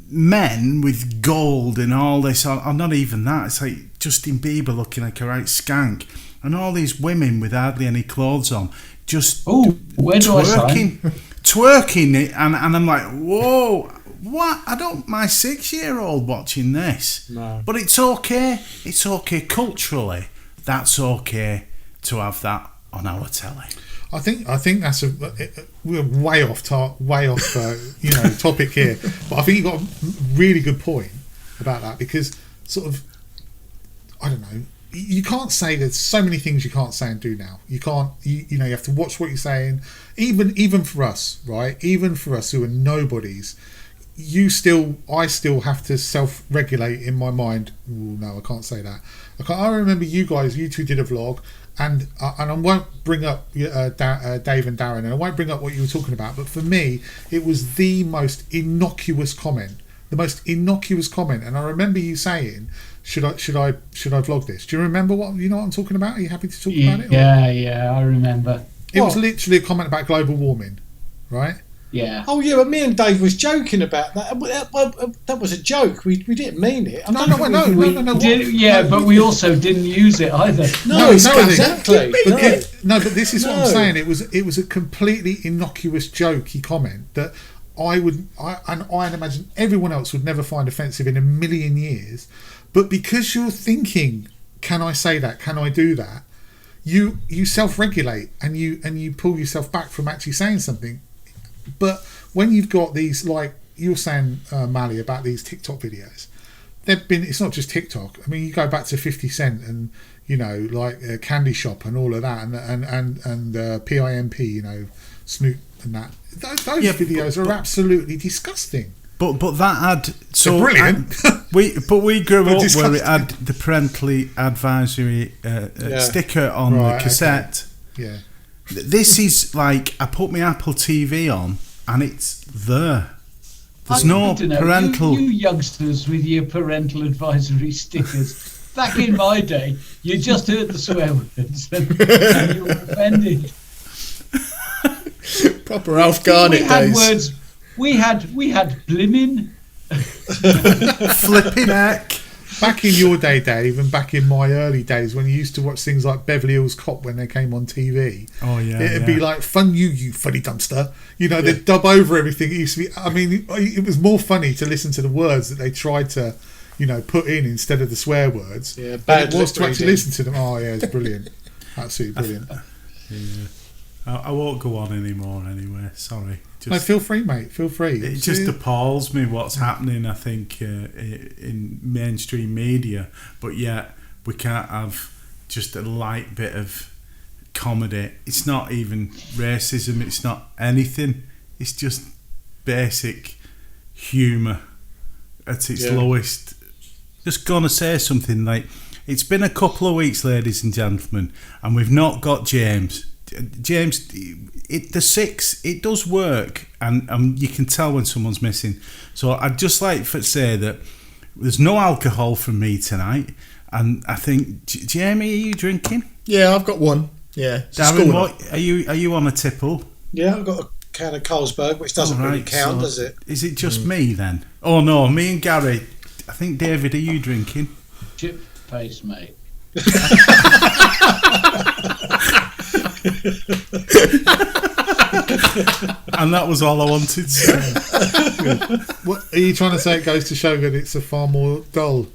men with gold and all this, or not even that. It's like Justin Bieber looking like a right skank, and all these women with hardly any clothes on, just Oh, where do I sign? twerking it, and I'm like, whoa. What? My 6-year-old watching this. No. But it's okay. It's okay culturally. That's okay to have that on our telly. I think that's we're way off topic here, but I think you got a really good point about that, because sort of, I don't know, you can't say, there's so many things you can't say and do now. You can't, you have to watch what you're saying. Even for us, right? Even for us who are nobodies, I still have to self-regulate in my mind. Ooh, no, I can't say that. I remember you two did a vlog, and I won't bring up Dave and Darren, and I won't bring up what you were talking about, but for me, it was the most innocuous comment. And I remember you saying, should I vlog this? Do you remember what I'm talking about? Are you happy to talk about it? Yeah, I remember. It was literally a comment about global warming, right? Yeah. Oh yeah, but me and Dave was joking about that. That was a joke. We didn't mean it. I don't think we- No. But we also didn't use it either. No, exactly. But this is what I'm saying. It was a completely innocuous, jokey comment that I'd imagine everyone else would never find offensive in a million years. But because you're thinking, can I say that? Can I do that? You self-regulate and you pull yourself back from actually saying something. But when you've got these, like you were saying, Mally, about these TikTok videos, it's not just TikTok. I mean, you go back to 50 Cent and like Candy Shop and all of that, and PIMP, Snoop and that. Those videos are absolutely disgusting. But that had so They're brilliant. we grew But up disgusting. where it had the parentally advisory sticker on the cassette. Okay. Yeah. This is like, I put my Apple TV on and it's there. There's no I don't know, parental. You youngsters with your parental advisory stickers. Back in my day, you just heard the swear words and you were offended. Proper Ralph Garnett We had days. words. We had blimmin'. Flipping heck. Back in your day, Dave, and back in my early days when you used to watch things like Beverly Hills Cop when they came on TV, Oh yeah, it'd be like, fun you funny dumpster. They'd dub over everything. It used to be, I mean, it was more funny to listen to the words that they tried to put in instead of the swear words. Yeah, But bad it was to lip actually reading. listen to them. Oh yeah, it's brilliant, absolutely brilliant. Yeah. I won't go on anymore anyway. Sorry. No, feel free, mate. Feel free. It just appalls me what's happening, I think, in mainstream media. But yet, we can't have just a light bit of comedy. It's not even racism. It's not anything. It's just basic humour at its lowest. Just gonna say something like, it's been a couple of weeks, ladies and gentlemen, and we've not got James. James, the 6, it does work, and you can tell when someone's missing. So I'd just like to say that there's no alcohol from me tonight, and I think Jamie, are you drinking? Yeah, I've got one. Yeah, Darren, what are you on a tipple? Yeah, I've got a can of Carlsberg, which doesn't really count, does it? Is it just me then? Oh no, me and Gary. I think David, are you drinking? Chip face, mate. And that was all I wanted to say. What are you trying to say? It goes to show that it's a far more dull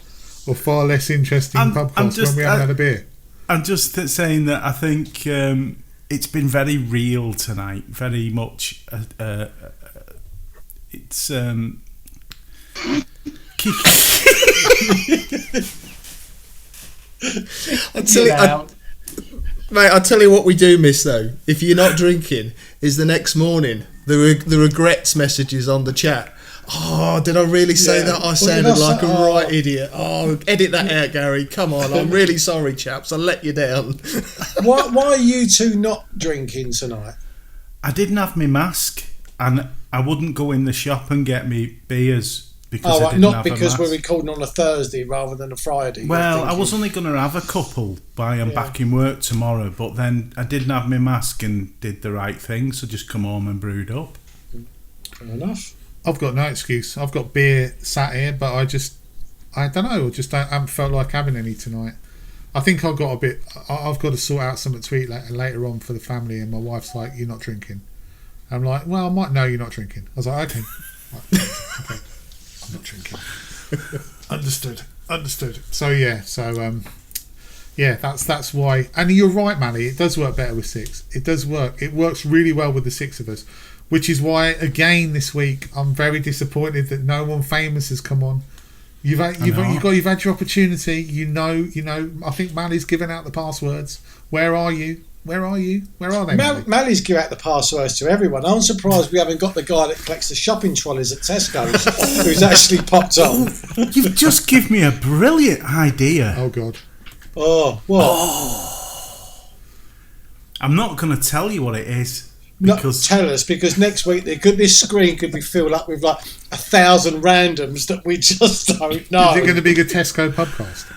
or far less interesting podcast when we haven't had a beer. I'm just saying that I think it's been very real tonight. Very much. It's. Mate, I'll tell you what we do miss though. If you're not drinking, is the next morning the regrets messages on the chat. Oh, did I really say that? I sounded like a right idiot. Oh, edit that out, Gary. Come on, I'm really sorry, chaps. I let you down. Why are you two not drinking tonight? I didn't have my mask, and I wouldn't go in the shop and get me beers. Because I didn't not have because a we're mask. recording on a Thursday rather than a Friday. Well, I was only going to have a couple by I'm back in work tomorrow, but then I didn't have my mask and did the right thing, so just come home and brewed up. Fair enough. I've got no excuse. I've got beer sat here, but I don't know. I haven't felt like having any tonight. I think I've got to sort out something to eat later on for the family, and my wife's like, "You're not drinking." I'm like, "Well, I might know you're not drinking." I was like, "Okay, right, okay, I'm not drinking." Understood. So that's why. And you're right, Manny. It does work better with 6. It does work. It works really well with the 6 of us, which is why again this week I'm very disappointed that no one famous has come on. You've had your opportunity. You know. I think Manny's given out the passwords. Where are you? Where are they? Mally's give out the passwords to everyone. I'm surprised we haven't got the guy that collects the shopping trolleys at Tesco's who's actually popped on. You've just given me a brilliant idea. Oh God. Oh, what? I'm not going to tell you what it is. Tell us, because next week this screen could be filled up with like 1,000 randoms that we just don't know. Is it going to be a Tesco Pubcast?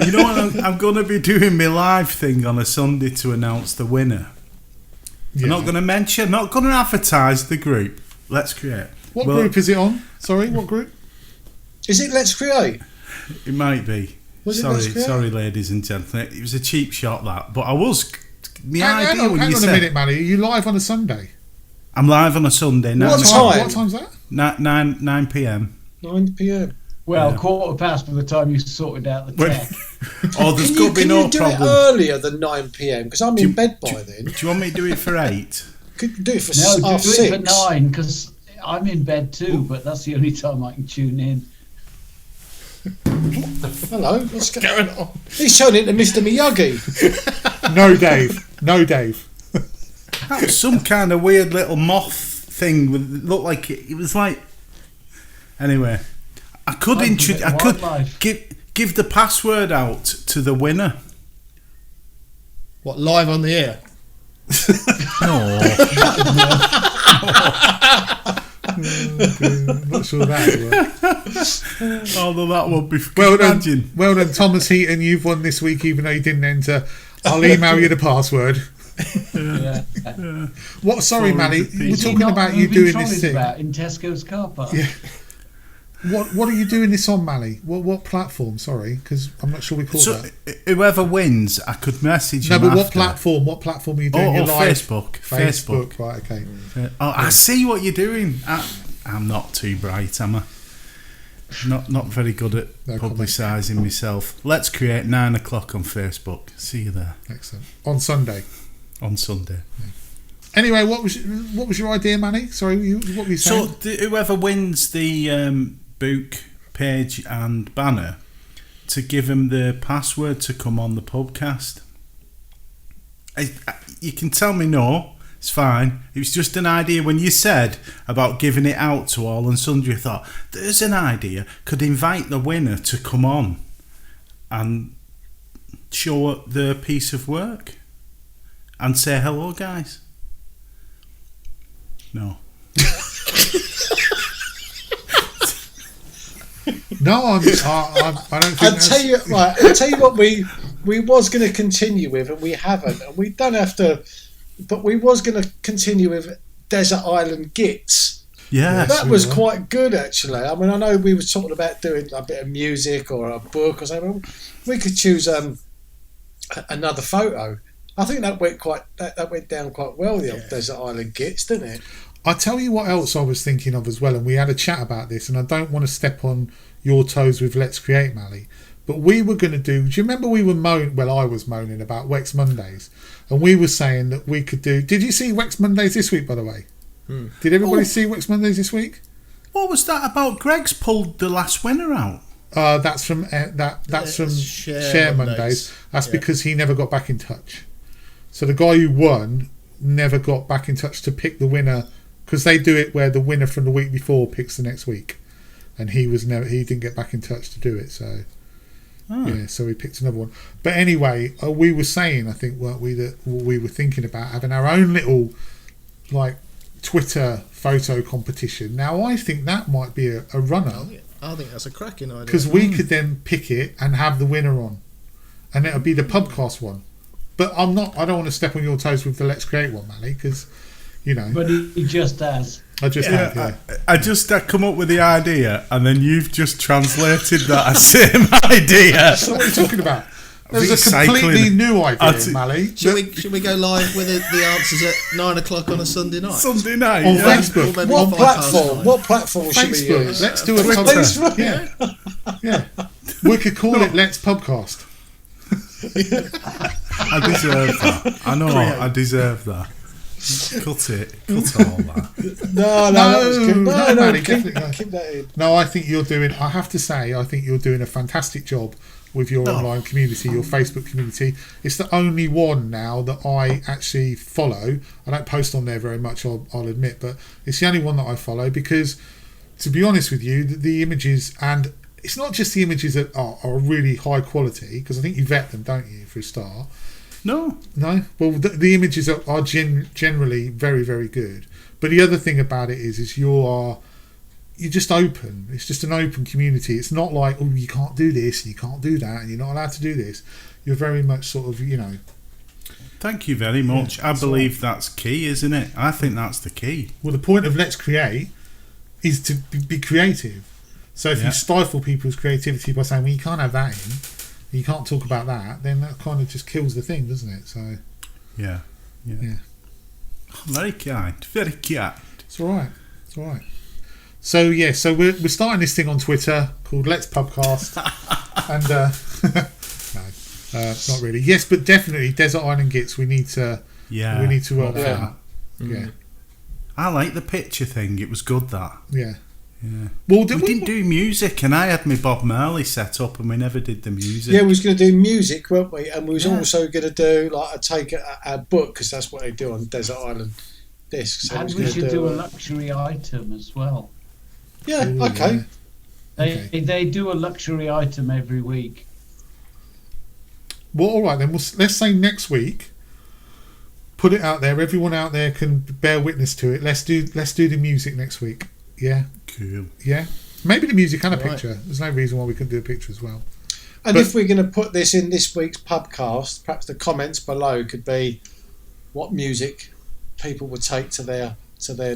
You know what? I'm going to be doing my live thing on a Sunday to announce the winner. Yeah. I'm not going to mention, not going to advertise the group. Let's Create. What group is it on? Sorry, what group? Is it Let's Create? It might be. Sorry, ladies and gentlemen. It was a cheap shot, that. But I was... Hang on a minute, Manny. Are you live on a Sunday? I'm live on a Sunday. What time? What time's that? 9 p.m. 9 p.m. Well, 15:15 by the time you sorted out the tech. Oh, there's got to be no problem. Can you do it earlier than 9 p.m? Because I'm in bed by then. Do you want me to do it for 8? Could do it for do half 6. it for 9, because I'm in bed too, but that's the only time I can tune in. Hello, what's going on? He's turning into Mr. Miyagi. No, Dave. That was some kind of weird little moth thing. Looked like it was like. Anyway, I could give the password out to the winner. What, live on the air? No. I'm not sure that would work. Although that would be. Well done, Thomas Heaton. You've won this week, even though you didn't enter. I'll email you the password. Yeah. What? Sorry, Manny. We're talking about you doing this thing in Tesco's car park. Yeah. What are you doing this on, Mally? What platform? Sorry, because I'm not sure we caught that. Whoever wins, I could message him. No, but after. what platform are you doing? Facebook. Right, okay. I see what you're doing. I'm not too bright, am I? Not very good at No comment. publicising myself. Let's create 9 o'clock on Facebook. See you there Excellent. On Sunday. on Sunday. Anyway, what was your idea, Manny? Sorry, what were you saying? So whoever wins the book page and banner, to give him the password to come on the podcast. You can tell me no, it's fine. It was just an idea. When you said about giving it out to all and sundry, I thought, there's an idea. Could invite the winner to come on and show their piece of work and say hello, guys. No. No, I don't think I'll tell you what we was going to continue with, and we haven't, and we don't have to, but we was going to continue with Desert Island Gits. Yeah, That was quite good, actually. I mean, I know we were talking about doing a bit of music or a book or something. We could choose another photo. I think that went down quite well, the old Desert Island Gits, didn't it? I'll tell you what else I was thinking of as well, and we had a chat about this, and I don't want to step on your toes with Let's Create, Mally, but we were going to do you remember we were I was moaning about Wex Mondays, and we were saying that we could do, did you see Wex Mondays this week, by the way? Did everybody see Wex Mondays this week? What was that about? Greg's pulled the last winner out. That's from Share Mondays. That's because he never got back in touch. So the guy who won never got back in touch to pick the winner, because they do it where the winner from the week before picks the next week, and he didn't get back in touch to do it. So so he picked another one. But anyway, we were saying, I think, weren't we, that we were thinking about having our own little like Twitter photo competition. Now I think that might be a runner. I think that's a cracking idea. Because we could then pick it and have the winner on, and it'll be the Pubcast one. But I don't want to step on your toes with the Let's Create one, Manny, because But he just has. I just have. I just come up with the idea, and then you've just translated that same idea. So what are you talking about? There's a completely new idea, Mally. Should we go live with the answers at 9 o'clock on a Sunday night? Sunday night on Facebook. Or maybe What on platform? podcast What platform should we Facebook. use? Let's do a Twitter. podcast. Yeah. We could call it Let's Pubcast. I deserve that. I know. I deserve that. Cut all that. No, that was good. No, Manny, keep definitely. that in. No, I think you're doing a fantastic job with your online community, your Facebook community. It's the only one now that I actually follow. I don't post on there very much, I'll admit, but it's the only one that I follow because, to be honest with you, the images, and it's not just the images that are really high quality, because I think you vet them, don't you, for a start? No. Well, the images are generally very, very good. But the other thing about it is you're just open. It's just an open community. It's not like, oh, you can't do this and you can't do that and you're not allowed to do this. You're very much sort of, Thank you very much. I believe that's key, isn't it? I think that's the key. Well, the point of Let's Create is to be creative. So if you stifle people's creativity by saying, well, you can't have that in, you can't talk about that, then that kind of just kills the thing, doesn't it? So yeah. Very kind. It's all right. So we're starting this thing on Twitter called Let's Pubcast, and not really. Yes, but definitely Desert Island Gits. We need to work that out. Yeah. I like the picture thing. It was good, that. Yeah. Yeah. Well, we didn't do music, and I had my Bob Marley set up, and we never did the music. Yeah, we was going to do music, weren't we? And we was also going to do a book, because that's what they do on Desert Island Discs. So And we should do a luxury item as well. Yeah, Ooh, okay. yeah. They do a luxury item every week. Well, all right then. Let's say next week. Put it out there. Everyone out there can bear witness to it. Let's do the music next week. Yeah. Cool. Yeah. Maybe the music and a picture. There's no reason why we couldn't do a picture as well. And if we're going to put this in this week's Pubcast, perhaps the comments below could be what music people would take to their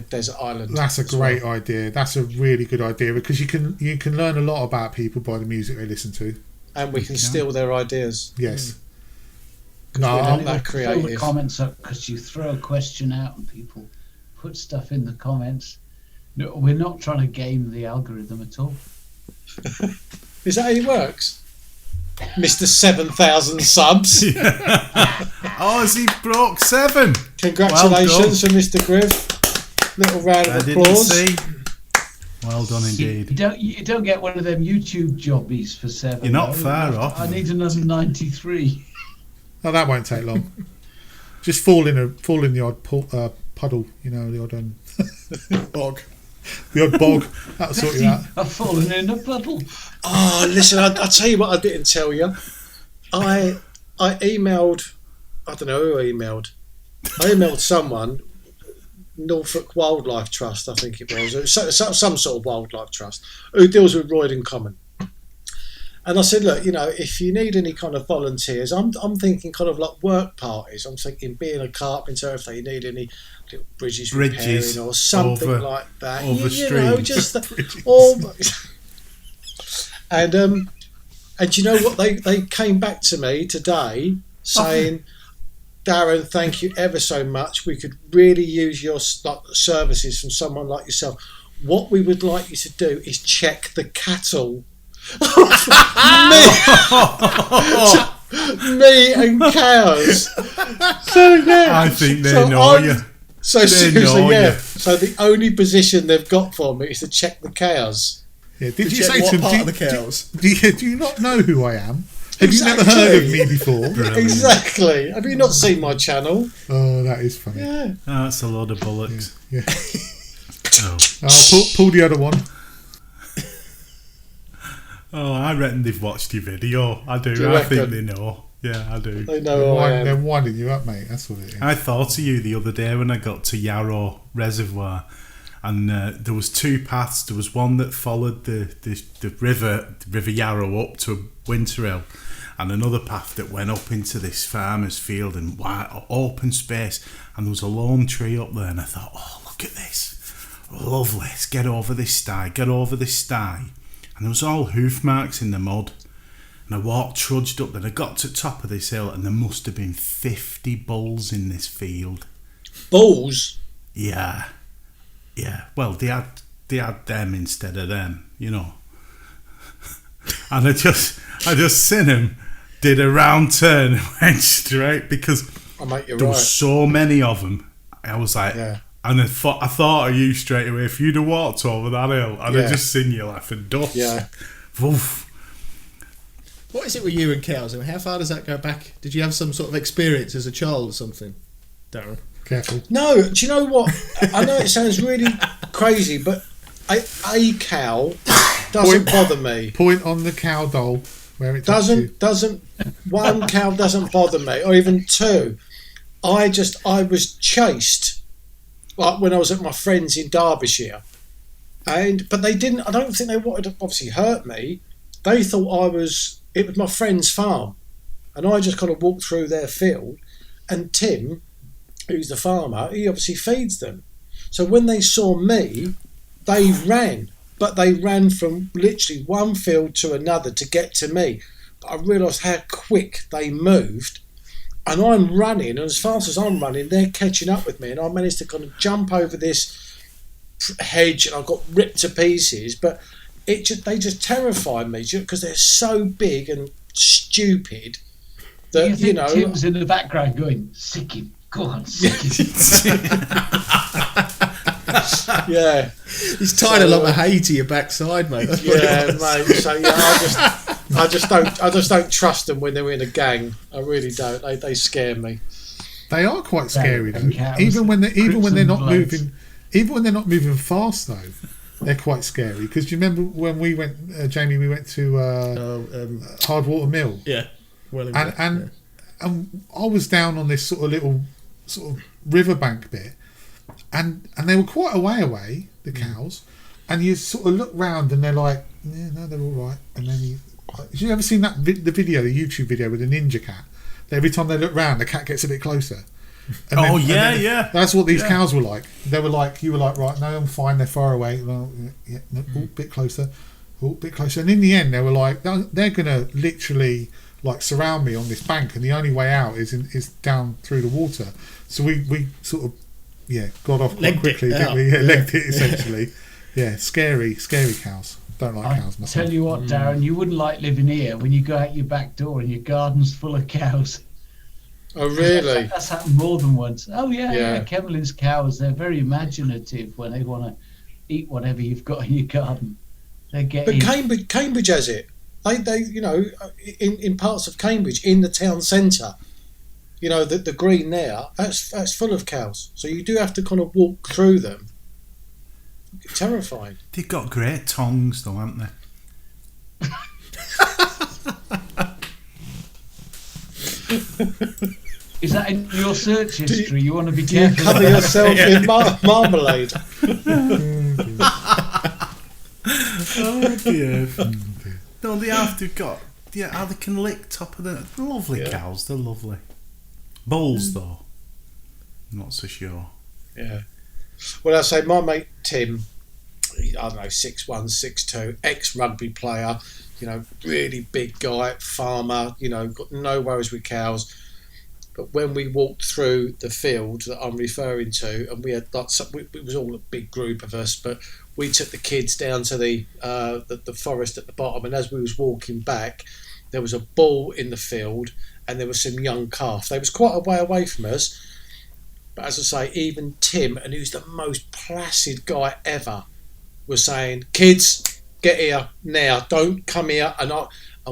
desert island. That's a great idea. That's a really good idea, because you can learn a lot about people by the music they listen to, and we can steal their ideas. Yes. No, we're not Fill that the creative. comments up, because you throw a question out and people put stuff in the comments. No, we're not trying to game the algorithm at all. Is that how it works? Mr. 7,000 subs. Oh, has he broke 7? Congratulations for Mr. Griff. Little round of applause. Didn't see. Well done indeed. You don't get one of them YouTube jobbies for 7. You're not far off. I need another 93. Oh, that won't take long. Just fall in the odd puddle, the odd Bog. the odd bog. That'll sort you out. I've fallen in a puddle. Oh, listen, I'll tell you what I didn't tell you. I emailed, I don't know who I emailed. I emailed someone, Norfolk Wildlife Trust, I think it was. Some sort of wildlife trust, who deals with Royden Common. And I said, look, if you need any kind of volunteers, I'm thinking kind of like work parties. I'm thinking being a carpenter, if they need any little bridges repairing or something like that. Over streams. Just almost. And you know what? They came back to me today saying, Darren, thank you ever so much. We could really use your services from someone like yourself. What we would like you to do is check the cattle. me and cows. So yeah, I think they know you. So seriously, yeah. So the only position they've got for me is to check the cows. Yeah. Did you say what to part them? of the cows? Do you not know who I am? Have you never heard of me before? Exactly. Have you not seen my channel? Oh, that is funny. Yeah. Oh, that's a load of bollocks. Yeah. Oh. Pull the other one. Oh, I reckon they've watched your video. I do. You I think reckon? they know. Yeah, I do. They know who I am. They're winding you up, mate. That's what it is. I thought of you the other day when I got to Yarrow Reservoir, and there was 2 paths. There was one that followed the River Yarrow up to Winter Hill, and another path that went up into this farmer's field and wide open space. And there was a lone tree up there, and I thought, oh, look at this, lovely. Let's get over this sty. And there was all hoof marks in the mud. And I trudged up, then I got to the top of this hill, and there must have been 50 bulls in this field. Bulls? Yeah. Well, they had them instead of them, And I just seen him, did a round turn, and went straight, because there were so many of them. I was like, and I thought of you straight away. If you'd have walked over that hill, I'd have just seen you like a dust. Yeah. Oof. What is it with you and cows? I mean, how far does that go back? Did you have some sort of experience as a child or something, Darren? Careful. No, do you know what? I know it sounds really crazy, but a cow doesn't bother me. Point on the cow doll where it doesn't. One cow doesn't bother me, or even 2. I was chased, like when I was at my friends in Derbyshire, but they didn't. I don't think they wanted to obviously hurt me. They thought it was my friend's farm, and I just kind of walked through their field, and Tim, who's the farmer, he obviously feeds them. So when they saw me, they ran, but they ran from literally one field to another to get to me. But I realised how quick they moved, and I'm running, and as fast as I'm running, they're catching up with me, and I managed to kind of jump over this hedge, and I got ripped to pieces. But they just terrify me because they're so big and stupid that Tim's in the background going, "Sick him, go on, sick him." Yeah, he's tied a lot of hay to your backside, mate. Yeah, mate. So I just don't trust them when they're in a gang. I really don't. They scare me. They are quite scary though. Even when they're not moving fast though. They're quite scary because you remember when we went, Jamie. We went to Hardwater Mill. Yeah, and I was down on this sort of riverbank bit, and they were quite a way away, the cows, and you sort of look round and they're like, yeah, no, they're all right. And then have you ever seen the YouTube video with the ninja cat? Every time they look round, the cat gets a bit closer. And yeah. That's what these cows were like. They were like, you were like, right, no, I'm fine. They're far away. Well, yeah, no, bit closer. Bit closer. And in the end, they were like, they're gonna literally like surround me on this bank, and the only way out is down through the water. So we sort of got off quite quickly, didn't we? Yeah, legged it essentially. Yeah, scary cows. Don't like I cows myself. tell you what, Darren, you wouldn't like living here when you go out your back door and your garden's full of cows. Oh, really? That's happened more than once. Oh, yeah. Yeah. Kemlin's cows, they're very imaginative when they want to eat whatever you've got in your garden. They get But in. Cambridge has it. They in parts of Cambridge, in the town centre, the green there, that's full of cows. So you do have to kind of walk through them. Terrifying. They've got great tongues, though, haven't they? Is that in your search history? You want to be Do you careful. cover yourself in marmalade? Oh dear. No, they have. They've got. Yeah, how they can lick top of the lovely cows. They're lovely. Bulls, though, not so sure. Yeah. Well, I say my mate Tim, I don't know, 6'1", 6'2", ex-rugby player, really big guy, farmer, got no worries with cows. But when we walked through the field that I'm referring to, and we had it was all a big group of us, but we took the kids down to the forest at the bottom, and as we was walking back, there was a bull in the field, and there was some young calf. They was quite a way away from us, but as I say, even Tim, and who's the most placid guy ever, was saying, "Kids, get here now! Don't come here!" And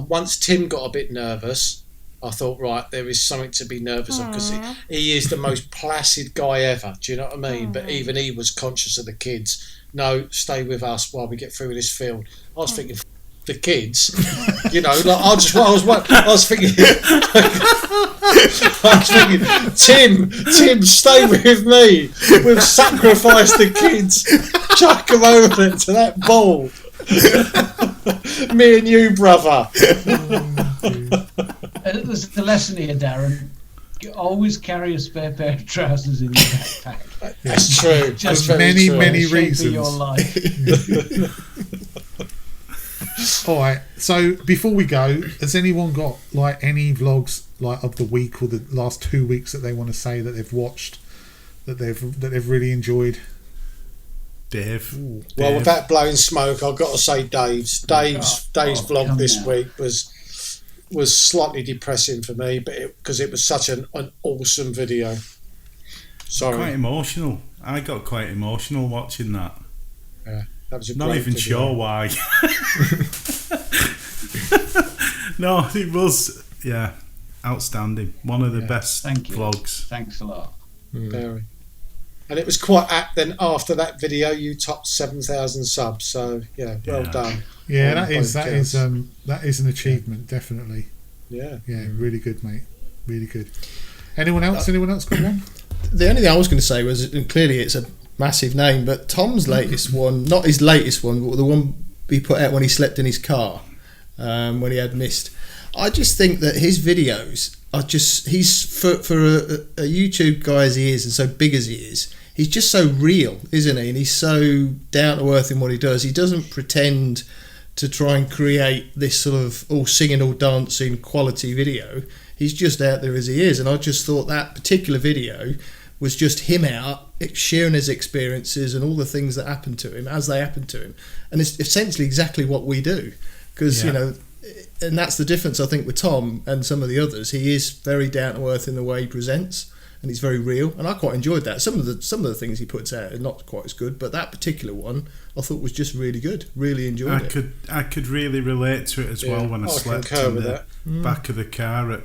once Tim got a bit nervous, I thought, right, there is something to be nervous of, because he is the most placid guy ever. Do you know what I mean? But even he was conscious of the kids. No, stay with us while we get through this field. I was thinking, the kids, I was thinking, Tim, stay with me. We've sacrificed the kids. Chuck them over to that bowl. Me and you, brother. There's a lesson here, Darren. You always carry a spare pair of trousers in your backpack. That's true. Just for many, true. many Shape of reasons. your life. All right. So before we go, has anyone got like any vlogs like of the week or the last 2 weeks that they want to say that they've watched, that they've really enjoyed? Dave. Well, without blowing smoke, I've got to say Dave's vlog this week was slightly depressing for me, but because it was such an awesome video. Sorry. Quite emotional. I got quite emotional watching that. Yeah, that was a Not great even video. sure why. No, it was, outstanding. One of the best Thank you. vlogs. Thanks a lot. Very. And it was quite apt then after that video you topped 7,000 subs, so well done. Yeah, On that is both that is an achievement, definitely. Yeah. Yeah, really good, mate. Really good. Anyone else got one? The only thing I was going to say was, and clearly it's a massive name, but Tom's latest one, not his latest one, but the one he put out when he slept in his car, when he had missed. I just think that his videos are just, he's for a YouTube guy as he is and so big as he is, he's just so real, isn't he? And he's so down to earth in what he does. He doesn't pretend to try and create this sort of all singing, all dancing quality video. He's just out there as he is. And I just thought that particular video was just him out sharing his experiences and all the things that happened to him as they happened to him. And it's essentially exactly what we do. Because, and that's the difference, I think, with Tom and some of the others. He is very down to earth in the way he presents, and he's very real. And I quite enjoyed that. Some of the things he puts out are not quite as good, but that particular one I thought was just really good. Really enjoyed it. I could really relate to it as well when I slept in the back of the car at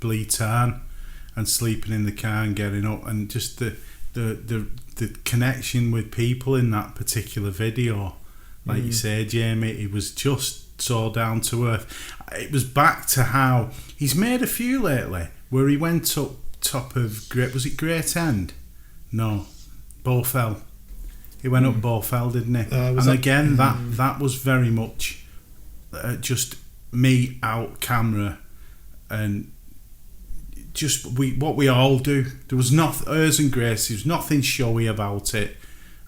Bleetarn and sleeping in the car and getting up, and just the connection with people in that particular video. Like you say, Jamie, it was just so down to earth. It was back to how he's made a few lately where he went up top of Great End? No, Bowfell. He went up Bowfell, didn't he? And again, that was very much just me out camera, and just what we all do. There was nothing, hers and Grace, there was nothing showy about it,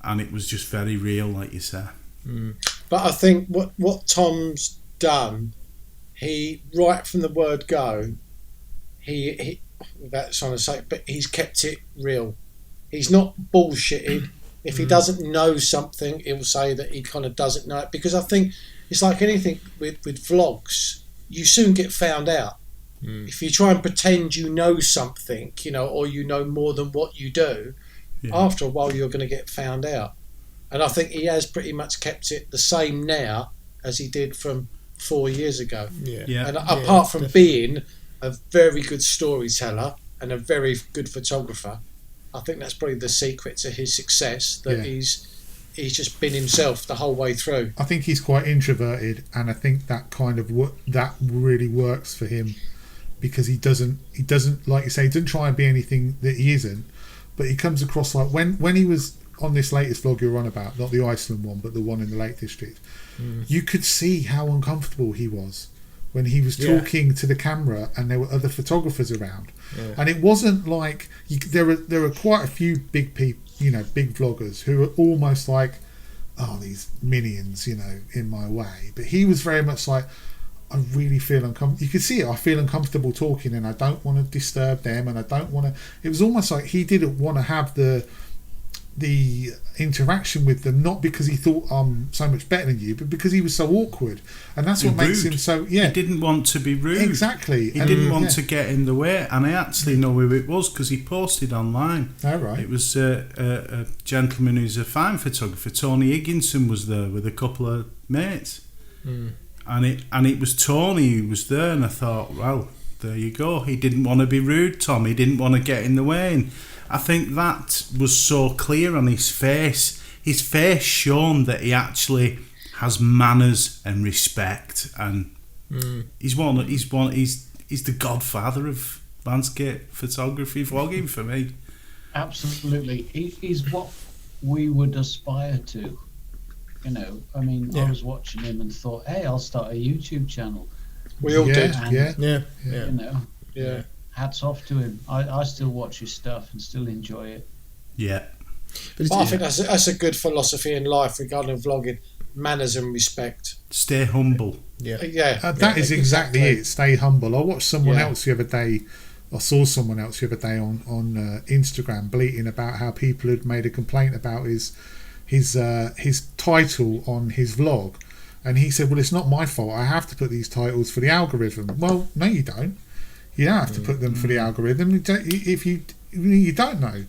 and it was just very real, like you say. But I think what Tom's done, he right from the word go, he without trying to say, but he's kept it real. He's not bullshitted. If he doesn't know something, he'll say that he kind of doesn't know it, because I think it's like anything with vlogs. You soon get found out. If you try and pretend you know something, or you know more than what you do, after a while you're going to get found out. And I think he has pretty much kept it the same now as he did from 4 years ago. And apart from being a very good storyteller and a very good photographer, I think that's probably the secret to his success, that he's just been himself the whole way through. I think he's quite introverted, and I think that kind of that really works for him, because he doesn't, like you say, he doesn't try and be anything that he isn't, but he comes across like when he was on this latest vlog you're on about, not the Iceland one, but the one in the Lake District, you could see how uncomfortable he was when he was talking to the camera and there were other photographers around. And it wasn't like there are quite a few big people, big vloggers who are almost like, oh, these minions, in my way. But he was very much like, I really feel uncomfortable. You could see it. I feel uncomfortable talking, and I don't want to disturb them, and I don't want to. It was almost like he didn't want to have the interaction with them, not because he thought I'm so much better than you, but because he was so awkward, and that's what makes him so. He didn't want to be rude. Exactly. He didn't want to get in the way, and I actually know who it was because he posted online. Oh, right. It was a gentleman who's a fine photographer. Tony Higginson was there with a couple of mates. And it was Tony who was there, and I thought, well, there you go. He didn't want to be rude, Tom. He didn't want to get in the way. And I think that was so clear on his face. His face shown that he actually has manners and respect, and he's the godfather of landscape photography vlogging for me. Absolutely, he's what we would aspire to. I was watching him and thought, hey, I'll start a YouTube channel. We all did. Hats off to him. I still watch his stuff and still enjoy it. Yeah. But I think that's a good philosophy in life regarding vlogging: manners and respect. Stay humble. That is exactly it. Stay humble. I watched someone else the other day. I saw someone else the other day on Instagram bleating about how people had made a complaint about his title on his vlog, and he said, well, it's not my fault, I have to put these titles for the algorithm. Well, no, you don't. You don't have to put them for the algorithm. If you don't know,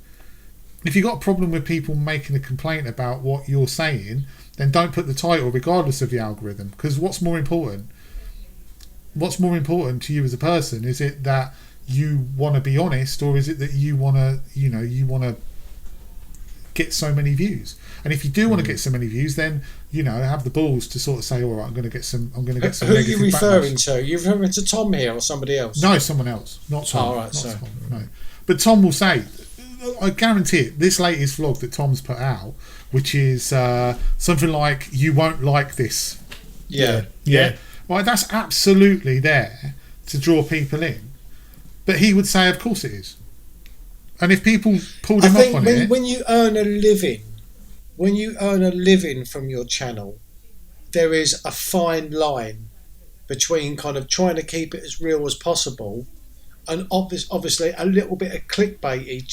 if you've got a problem with people making a complaint about what you're saying, then don't put the title regardless of the algorithm, because what's more important to you as a person? Is it that you want to be honest, or is it that you want to get so many views? And if you do want to get so many views, then have the balls to sort of say, all right, I'm going to get some. Who are you referring to? Are you referring to Tom here or somebody else? No, someone else, not Tom. Oh, right, Tom, no. But Tom will say, I guarantee it, this latest vlog that Tom's put out, which is something like, you won't like this. Yeah. Well, that's absolutely there to draw people in. But he would say, of course it is. And if people pulled him up on it, when you earn a living from your channel, there is a fine line between kind of trying to keep it as real as possible and obviously a little bit of clickbaity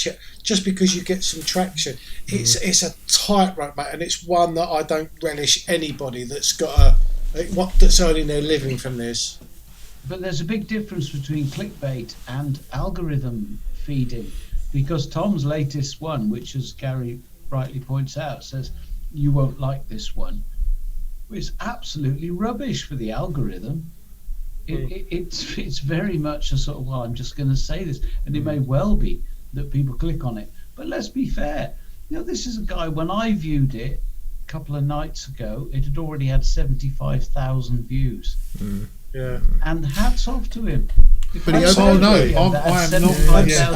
just because you get some traction. It's a tightrope, mate, and it's one that I don't relish anybody that's that's earning their living from this. But there's a big difference between clickbait and algorithm feeding, because Tom's latest one, which, as Gary rightly points out, says you won't like this one, is absolutely rubbish for the algorithm. It's very much a sort of, well, I'm just going to say this, and it may well be that people click on it. But let's be fair. This is a guy, when I viewed it a couple of nights ago, it had already had 75,000 views. Yeah. And hats off to him. But I am not.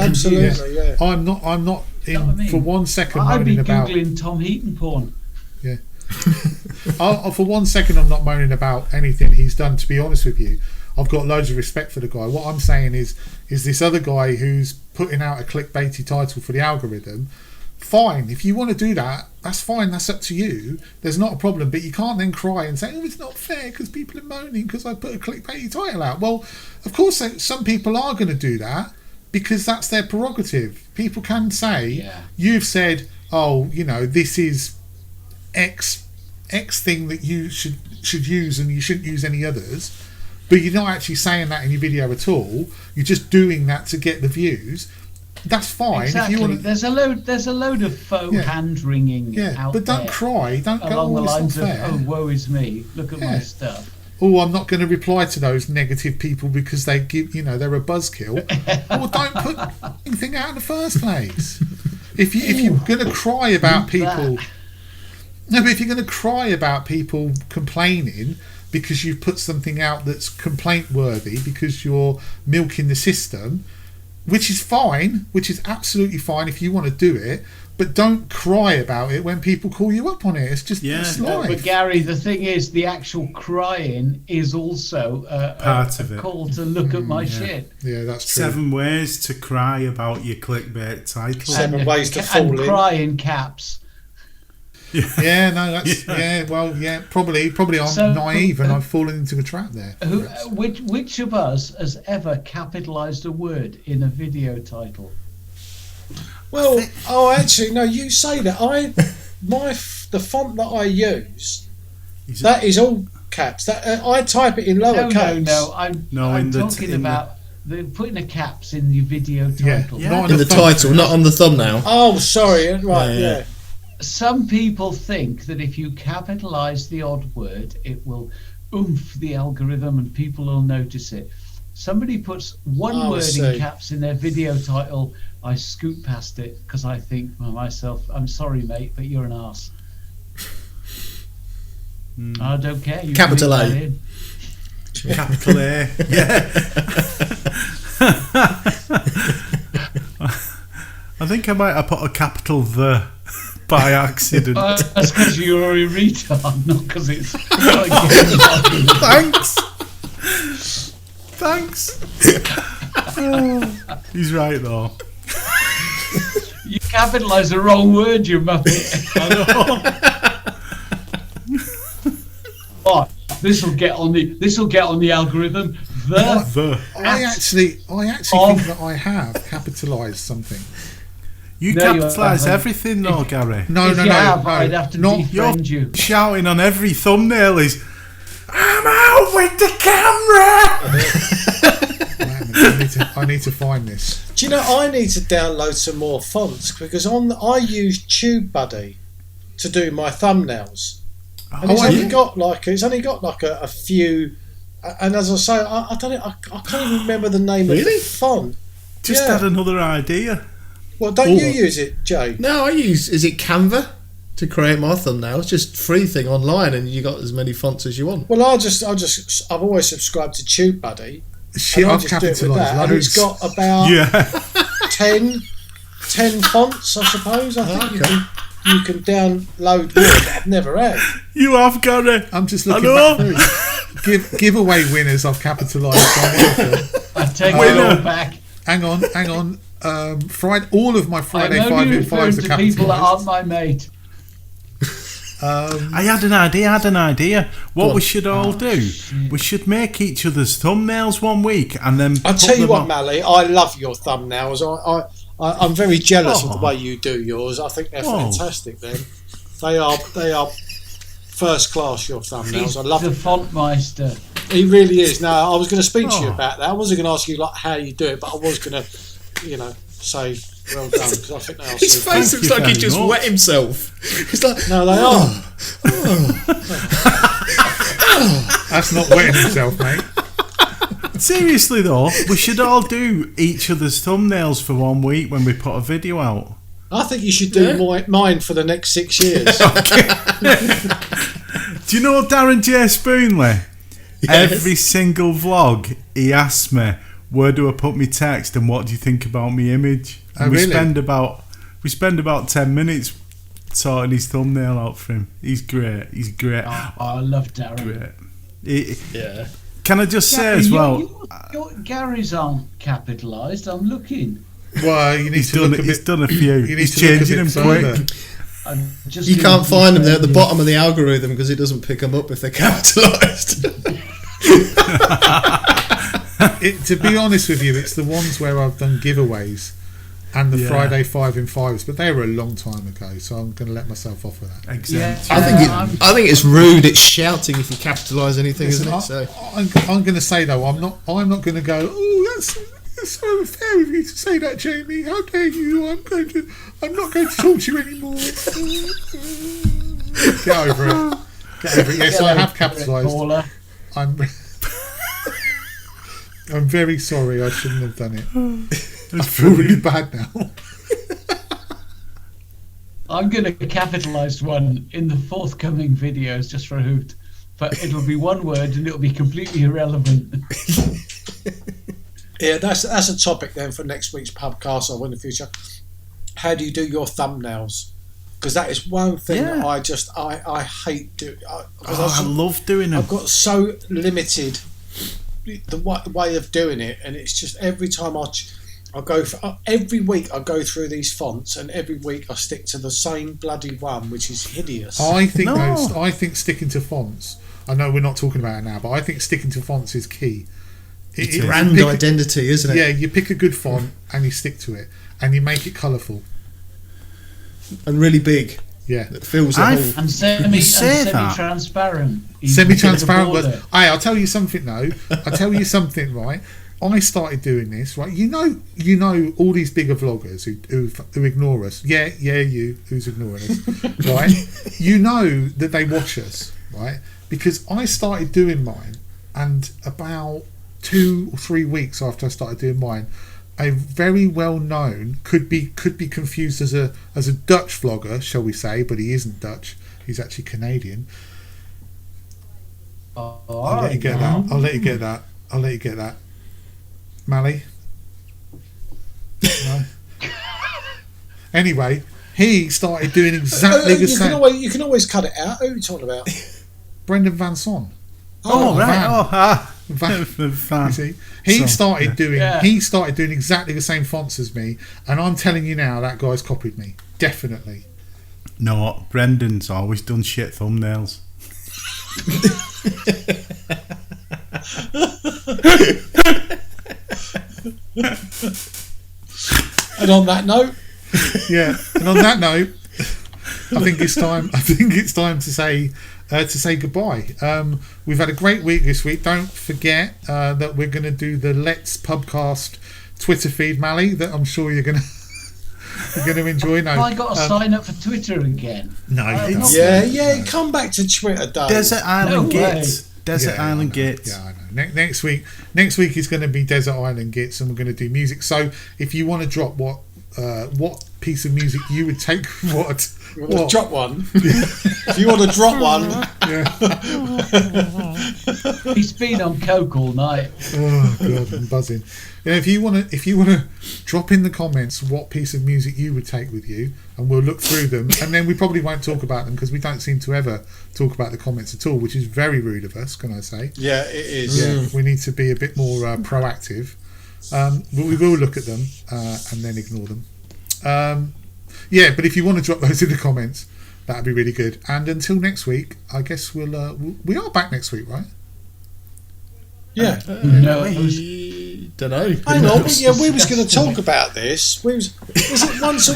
Absolutely, yeah. I'm not in for 1 second I'd be moaning about googling Tom Heaton porn. Yeah. For 1 second, I'm not moaning about anything he's done. To be honest with you, I've got loads of respect for the guy. What I'm saying is this other guy who's putting out a clickbaity title for the algorithm. Fine, if you want to do that, that's fine. That's up to you. There's not a problem. But you can't then cry and say, "Oh, it's not fair because people are moaning because I put a clickbaity title out." Well, of course, some people are going to do that because that's their prerogative. People can say, "You've said, oh, this is X thing that you should should use and you shouldn't use any others, but you're not actually saying that in your video at all. You're just doing that to get the views. That's fine. Exactly. If you want There's a load of faux hand wringing out but don't there cry. Don't go along the it's lines not of, fair. "Oh, woe is me. Look at my stuff." Oh, I'm not going to reply to those negative people because they give, they're a buzzkill. Well, don't put anything out in the first place. If you're going to cry about people, no, but if you're going to cry about people complaining because you've put something out that's complaint worthy because you're milking the system, which is fine, which is absolutely fine if you want to do it. But don't cry about it when people call you up on it. It's just it's life. But Gary, the thing is, the actual crying is also part of it. Call to look at my shit. Yeah, that's true. 7 ways to cry about your clickbait title. 7 ways to fall in. And cry in caps. Yeah, no, that's Probably I'm naive and I've fallen into a trap there. Which of us has ever capitalised a word in a video title? Well, actually, no. You say that. The font that I use, that is all caps. That I type it in lowercase. I'm talking about putting the caps in the video title. Not in the title, not on the thumbnail. Oh, sorry. Right, yeah. Some people think that if you capitalise the odd word, it will oomph the algorithm and people will notice it. Somebody puts one word in caps in their video title, I scoot past it because I think to myself, I'm sorry, mate, but you're an arse. I don't care. You Capital A. Capital A. Yeah. I think I might have put a capital "the" by accident. That's because you're a retard, not because it's. Thanks. He's right though. You capitalise the wrong word, you muppet. I know. Oh, this will get on the algorithm. I actually think that I have capitalised something. You capitalise everything though, Gary. No. I'd have to defriend you. Shouting on every thumbnail is, "I'm out with the camera." I need to find this. Do you know, I need to download some more fonts because I use TubeBuddy to do my thumbnails, and it's only got like a few. And as I say, I don't know, I can't even remember the name of the font. Just had another idea. Well, don't you use it, Jay? No, is it Canva to create my thumbnails? Just free thing online, and you got as many fonts as you want. Well, I've always subscribed to TubeBuddy. Shit, I've capitalised. And it's got about 10 fonts, I suppose. I think you can download more that I've never had. You have, Gary. I'm just looking back through. Giveaway winners I've capitalised on. I take it all back. Hang on. Friday, all of my Friday 5 in 5s are capitalised. People that aren't my mate. I had an idea. What we should all do, we should make each other's thumbnails one week and then I'll tell you what, Mally, I love your thumbnails. I'm very jealous of the way you do yours. I think they're fantastic. Then they are first class, your thumbnails. I love the Fontmeister. He really is. Now I was going to speak to you about that. I wasn't going to ask you like how you do it, but I was going to say well done because I think they are. His face looks like he just wet himself. He's like, no, they are. That's not wetting himself, mate. Seriously though, we should all do each other's thumbnails for 1 week when we put a video out. I think you should do mine for the next 6 years. Do you know Darren J. Spoonley? Yes. Every single vlog he asks me, where do I put my text and what do you think about my image? And we spend about 10 minutes sorting his thumbnail out for him. He's great. Oh, I love Darren. Great. Can I just say as well, your Gary's aren't capitalised. I'm looking. Well, you need to look a bit. He's done a few. He's changing them quick. You can't find them. They're at the bottom of the algorithm because it doesn't pick them up if they're capitalised. To be honest with you, it's the ones where I've done giveaways and the Yeah. Friday 5 in 5s, but they were a long time ago, so I'm going to let myself off with that. Exempt. I think it's rude. It's shouting if you capitalise anything, Listen, isn't it? So I'm going to say though, I'm not going to go. Oh, that's so unfair of you to say that, Jamie. How dare you? I'm not going to talk to you anymore. Get over it. Get over it. Yes, I have capitalised. I'm very sorry. I shouldn't have done it. I feel really bad now. I'm going to capitalise one in the forthcoming videos just for a hoot. But it'll be one word and it'll be completely irrelevant. Yeah, that's a topic then for next week's Pubcast or in the future. How do you do your thumbnails? Because that is one thing that I hate doing. I love doing them. I've got so limited the way of doing it, and it's just every time I go for every week I go through these fonts, and every week I stick to the same bloody one, which is hideous. I think sticking to fonts. I know we're not talking about it now, but I think sticking to fonts is key. it's brand identity, isn't it? Yeah, you pick a good font and you stick to it, and you make it colourful and really big. Yeah, that fills the whole. And semi-transparent. Semi-transparent was. I'll tell you something though. I'll tell you something, right? I started doing this, right? You know, all these bigger vloggers who ignore us. Yeah, you who's ignoring us, right? You know that they watch us, right? Because I started doing mine, and about 2 or 3 weeks after I started doing mine, a very well known could be confused as a Dutch vlogger, shall we say? But he isn't Dutch. He's actually Canadian. I'll let you get that. Mally. No. Anyway, he started doing exactly the same. You can always cut it out. Who are you talking about? Brendan Van Son. Oh, right. Van. You see, he started doing exactly the same fonts as me, and I'm telling you now, that guy's copied me. Definitely. No, Brendan's always done shit thumbnails. And on that note, I think it's time to say goodbye. We've had a great week this week. Don't forget that we're going to do the Let's Pubcast Twitter feed, Mally, that I'm sure you're going to enjoy. No, have I got to sign up for Twitter again? No, yeah. Come back to Twitter, Dave. Desert Island Gits. Desert Island Gits. Yeah, I know. Next week is going to be Desert Island Gits, and we're going to do music. So if you want to drop what piece of music you would take, drop one. If you want to drop one, He's been on coke all night. Oh god, I'm buzzing. Yeah, if you want to drop in the comments what piece of music you would take with you, and we'll look through them, and then we probably won't talk about them because we don't seem to ever talk about the comments at all, which is very rude of us, can I say? Yeah, it is. Yeah, we need to be a bit more proactive. But we will look at them and then ignore them. But if you want to drop those in the comments, that'd be really good. And until next week, I guess we are back next week, right? Yeah. No, Don't know. Hang on, we was going to talk about this. Was it once a...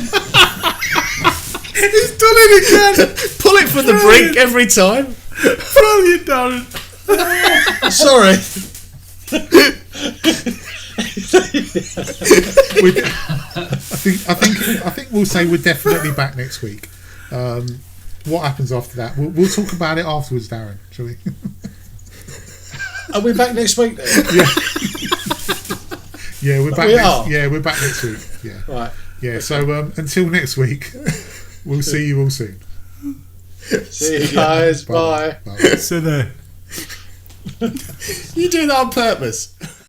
He's done it again. Pull it from the brink every time. Brilliant, Darren. Sorry. I think we'll say we're definitely back next week. What happens after that? We'll talk about it afterwards, Darren. Shall we? Are we back next week then? Yeah, we're back. We're back next week. Yeah. Right. Yeah. So until next week, we'll see you all soon. See you guys. Bye. So there. You do that on purpose.